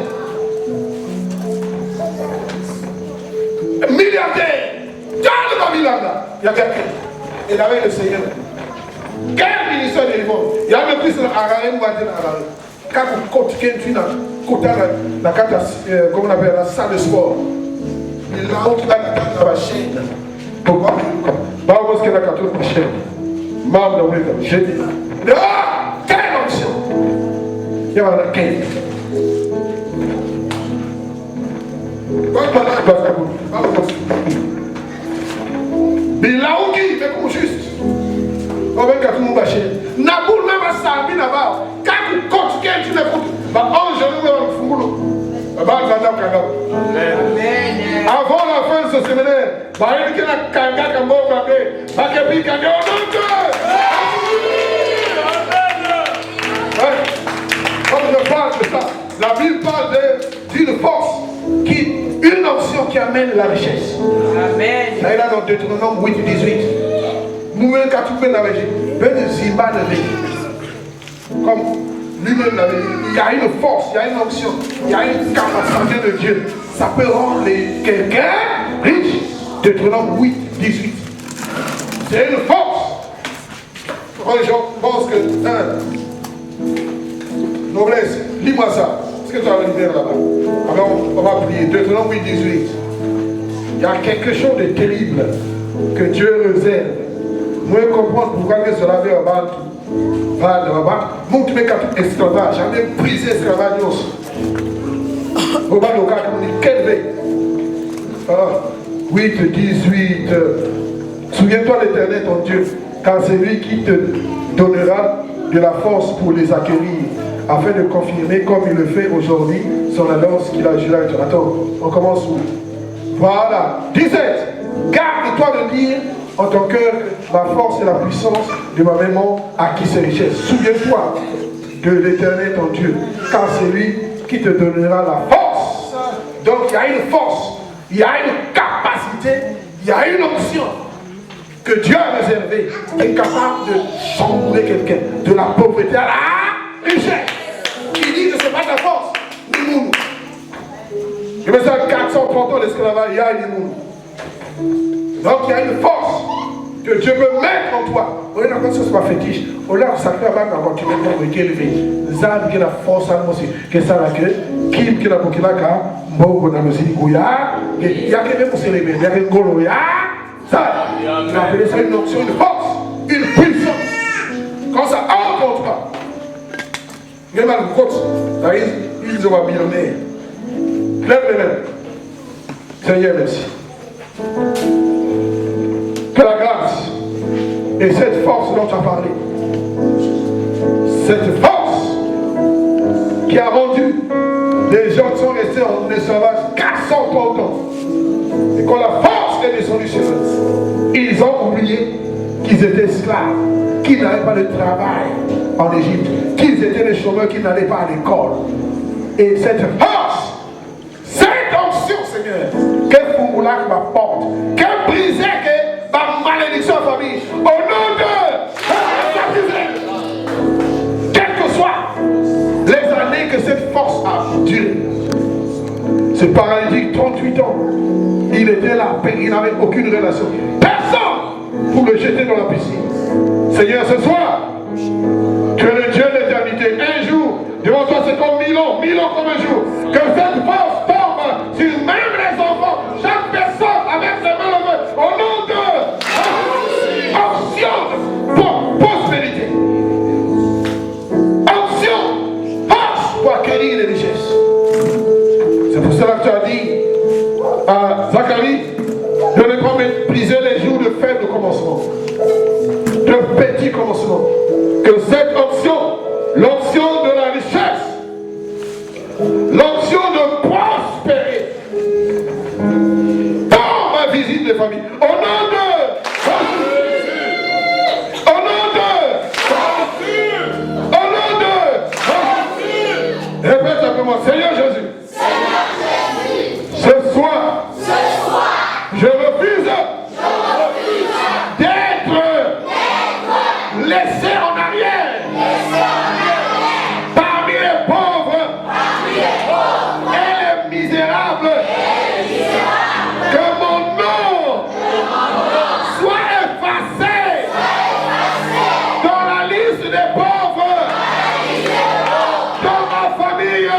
Milliardaire. Dans le Babylone là. Il y a quelqu'un. Il avait le Seigneur. Quel ministère de délivrance? Il y a le plus de Araïm ou Araïm. Quand vous continuez la comment on appelle la salle de sport. Il a où tu vas la chaîne. Pourquoi? Parce que la catholique est chaîne. Marbre de Wicca, j'ai dit. Ah! Quelle option! Il y a la quête. Mais là où qui fait comme juste. On va tout le monde bâcher. Naboul même à Sabi là-bas. Quand vous continuez, tu n'écoutes. Bah, on je vais dans le fourreau. Avant la fin de ce séminaire, bah, il y a un kanga comme bon bébé. Bah, il y a un kanga au nom de. Comme je parle de ça, la Bible parle d'une force, une option qui amène la richesse. Amen. Là, il a dans Deutéronome 8, 18. Nous, quand tu peux la régie, comme lui-même l'avait dit, il y a une force, il y a une option, il y a une capacité de Dieu. Ça peut rendre quelqu'un riche. Deutéronome 8, 18. C'est une force. Les gens pensent que, noblesse, lis-moi ça. Est-ce que tu as le livre là-bas? Alors, on va prier. Deutéronome 8, 18. Il y a quelque chose de terrible que Dieu réserve. Moi, je comprends pourquoi cela veut abattre. Va de là-bas. Montre mes quatre esclavages. J'avais brisé l'esclavage aussi. Au bas de cas, on dit quel veille. 8, 18. Souviens-toi de l'Éternel, ton Dieu, car c'est lui qui te donnera de la force pour les acquérir, afin de confirmer, comme il le fait aujourd'hui, son alliance qu'il a juré. Attends, on commence où? Voilà. 17. Garde-toi de dire en ton cœur que ma force et la puissance de ma maman acquis ces richesses. Souviens-toi de l'Éternel ton Dieu, car c'est lui qui te donnera la force. Donc il y a une force, il y a une capacité, il y a une option que Dieu a réservée, qui est capable de chambouler quelqu'un de la pauvreté à la richesse. Il dit que ce n'est pas ta force, ni nous. Je me sens 430 ans d'esclavage, il y a une monde. Donc il y a une force que Dieu veut mettre en toi. On est dans ce soit fétiche. On l'a sacré à battre quand tu mets ton briquet élevé. Zab qui a la force à nous aussi. Que ça la que, Kim qui a beaucoup la ka, Mbo na musique goya, il y a que même pour célébrer, il y a que golo ya, ça. Tu vas appeler ça une option, une force, une puissance. Quand ça entre en toi, même à le ils ont un millionnaire. Lève les mains. Seigneur, merci. Que la grâce et cette force dont tu as parlé, cette force qui a rendu les gens qui sont restés en esclavage 430 ans, et quand la force est descendue sur eux, ils ont oublié qu'ils étaient esclaves, qu'ils n'avaient pas de travail en Égypte, qu'ils étaient des chômeurs qui n'allaient pas à l'école. Et cette force, cette onction, Seigneur, quel fourmoulac m'apporte, quel brisé que ma malédiction en famille, au nom de quelles que soient les années que cette force a duré. Ce paralytique, 38 ans, il était là, il n'avait aucune relation. Personne pour le jeter dans la piscine. Seigneur, ce soir, tu es le Dieu de l'éternité. Un jour, devant toi, c'est comme 1000 ans comme un jour. Que cette force tombe sur même les enfants, chaque personne avec ses mains levées, au nom de option pour prospérité. Option, force pour acquérir les richesses. C'est pour cela que tu as dit à Zacharie de ne pas mépriser les jours de faible commencement, de petit commencement. Que cette option, l'option de la richesse, l'option de prospérer, dans ma visite des familles, au nom de répète simplement, Seigneur Jésus, ce soir, je refuse d'être laissé en arrière parmi les pauvres et les misérables. Que mon nom soit effacé dans la liste des pauvres, dans ma famille.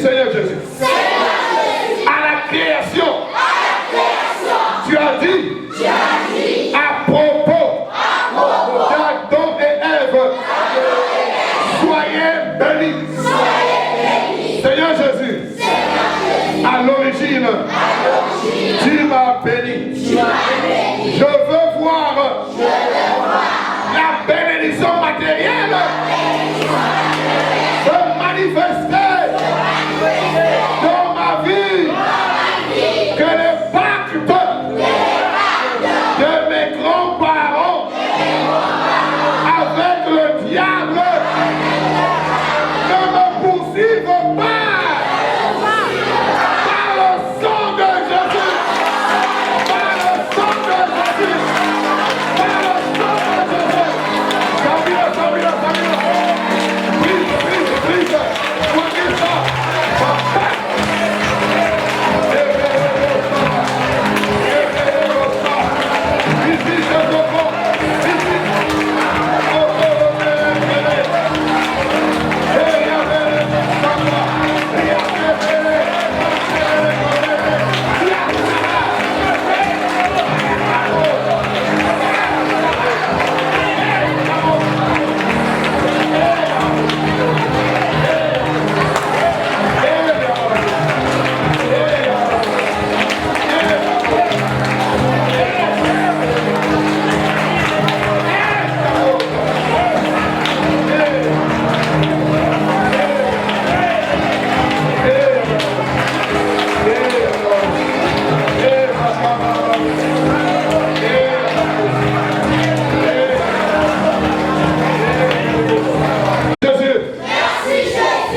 Seigneur Jésus. À la création. Tu as dit. À propos. D'Adam et Ève. Soyez bénis. Seigneur Jésus. À l'origine. Tu m'as béni. Je veux voir la bénédiction matérielle se manifester dans ma vie. Que les pactes de mes grands-parents avec le diable ne me poursuivent pas. Par le sang de Jésus. Par le sang de Jésus. Par le sang de Jésus. Samira. Please. Soignez ça.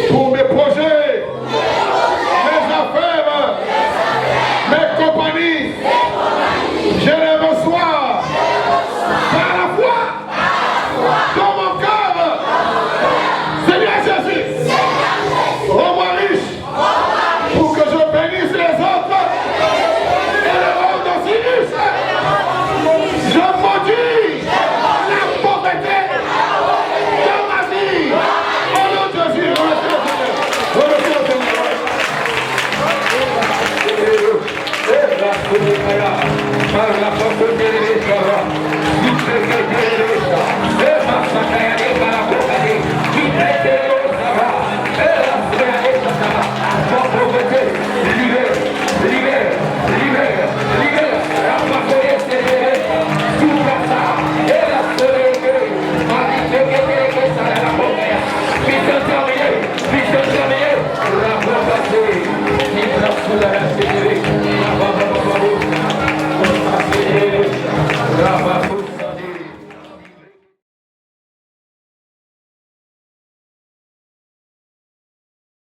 Pour mes projets, mes affaires, mes compagnies, je les reçois par la foi dans mon cœur. Seigneur Jésus, rends-moi riche pour que je bénisse les autres et les rendre aussi riches. Je maudis la pauvreté dans ma vie. Au nom de Jésus, Para la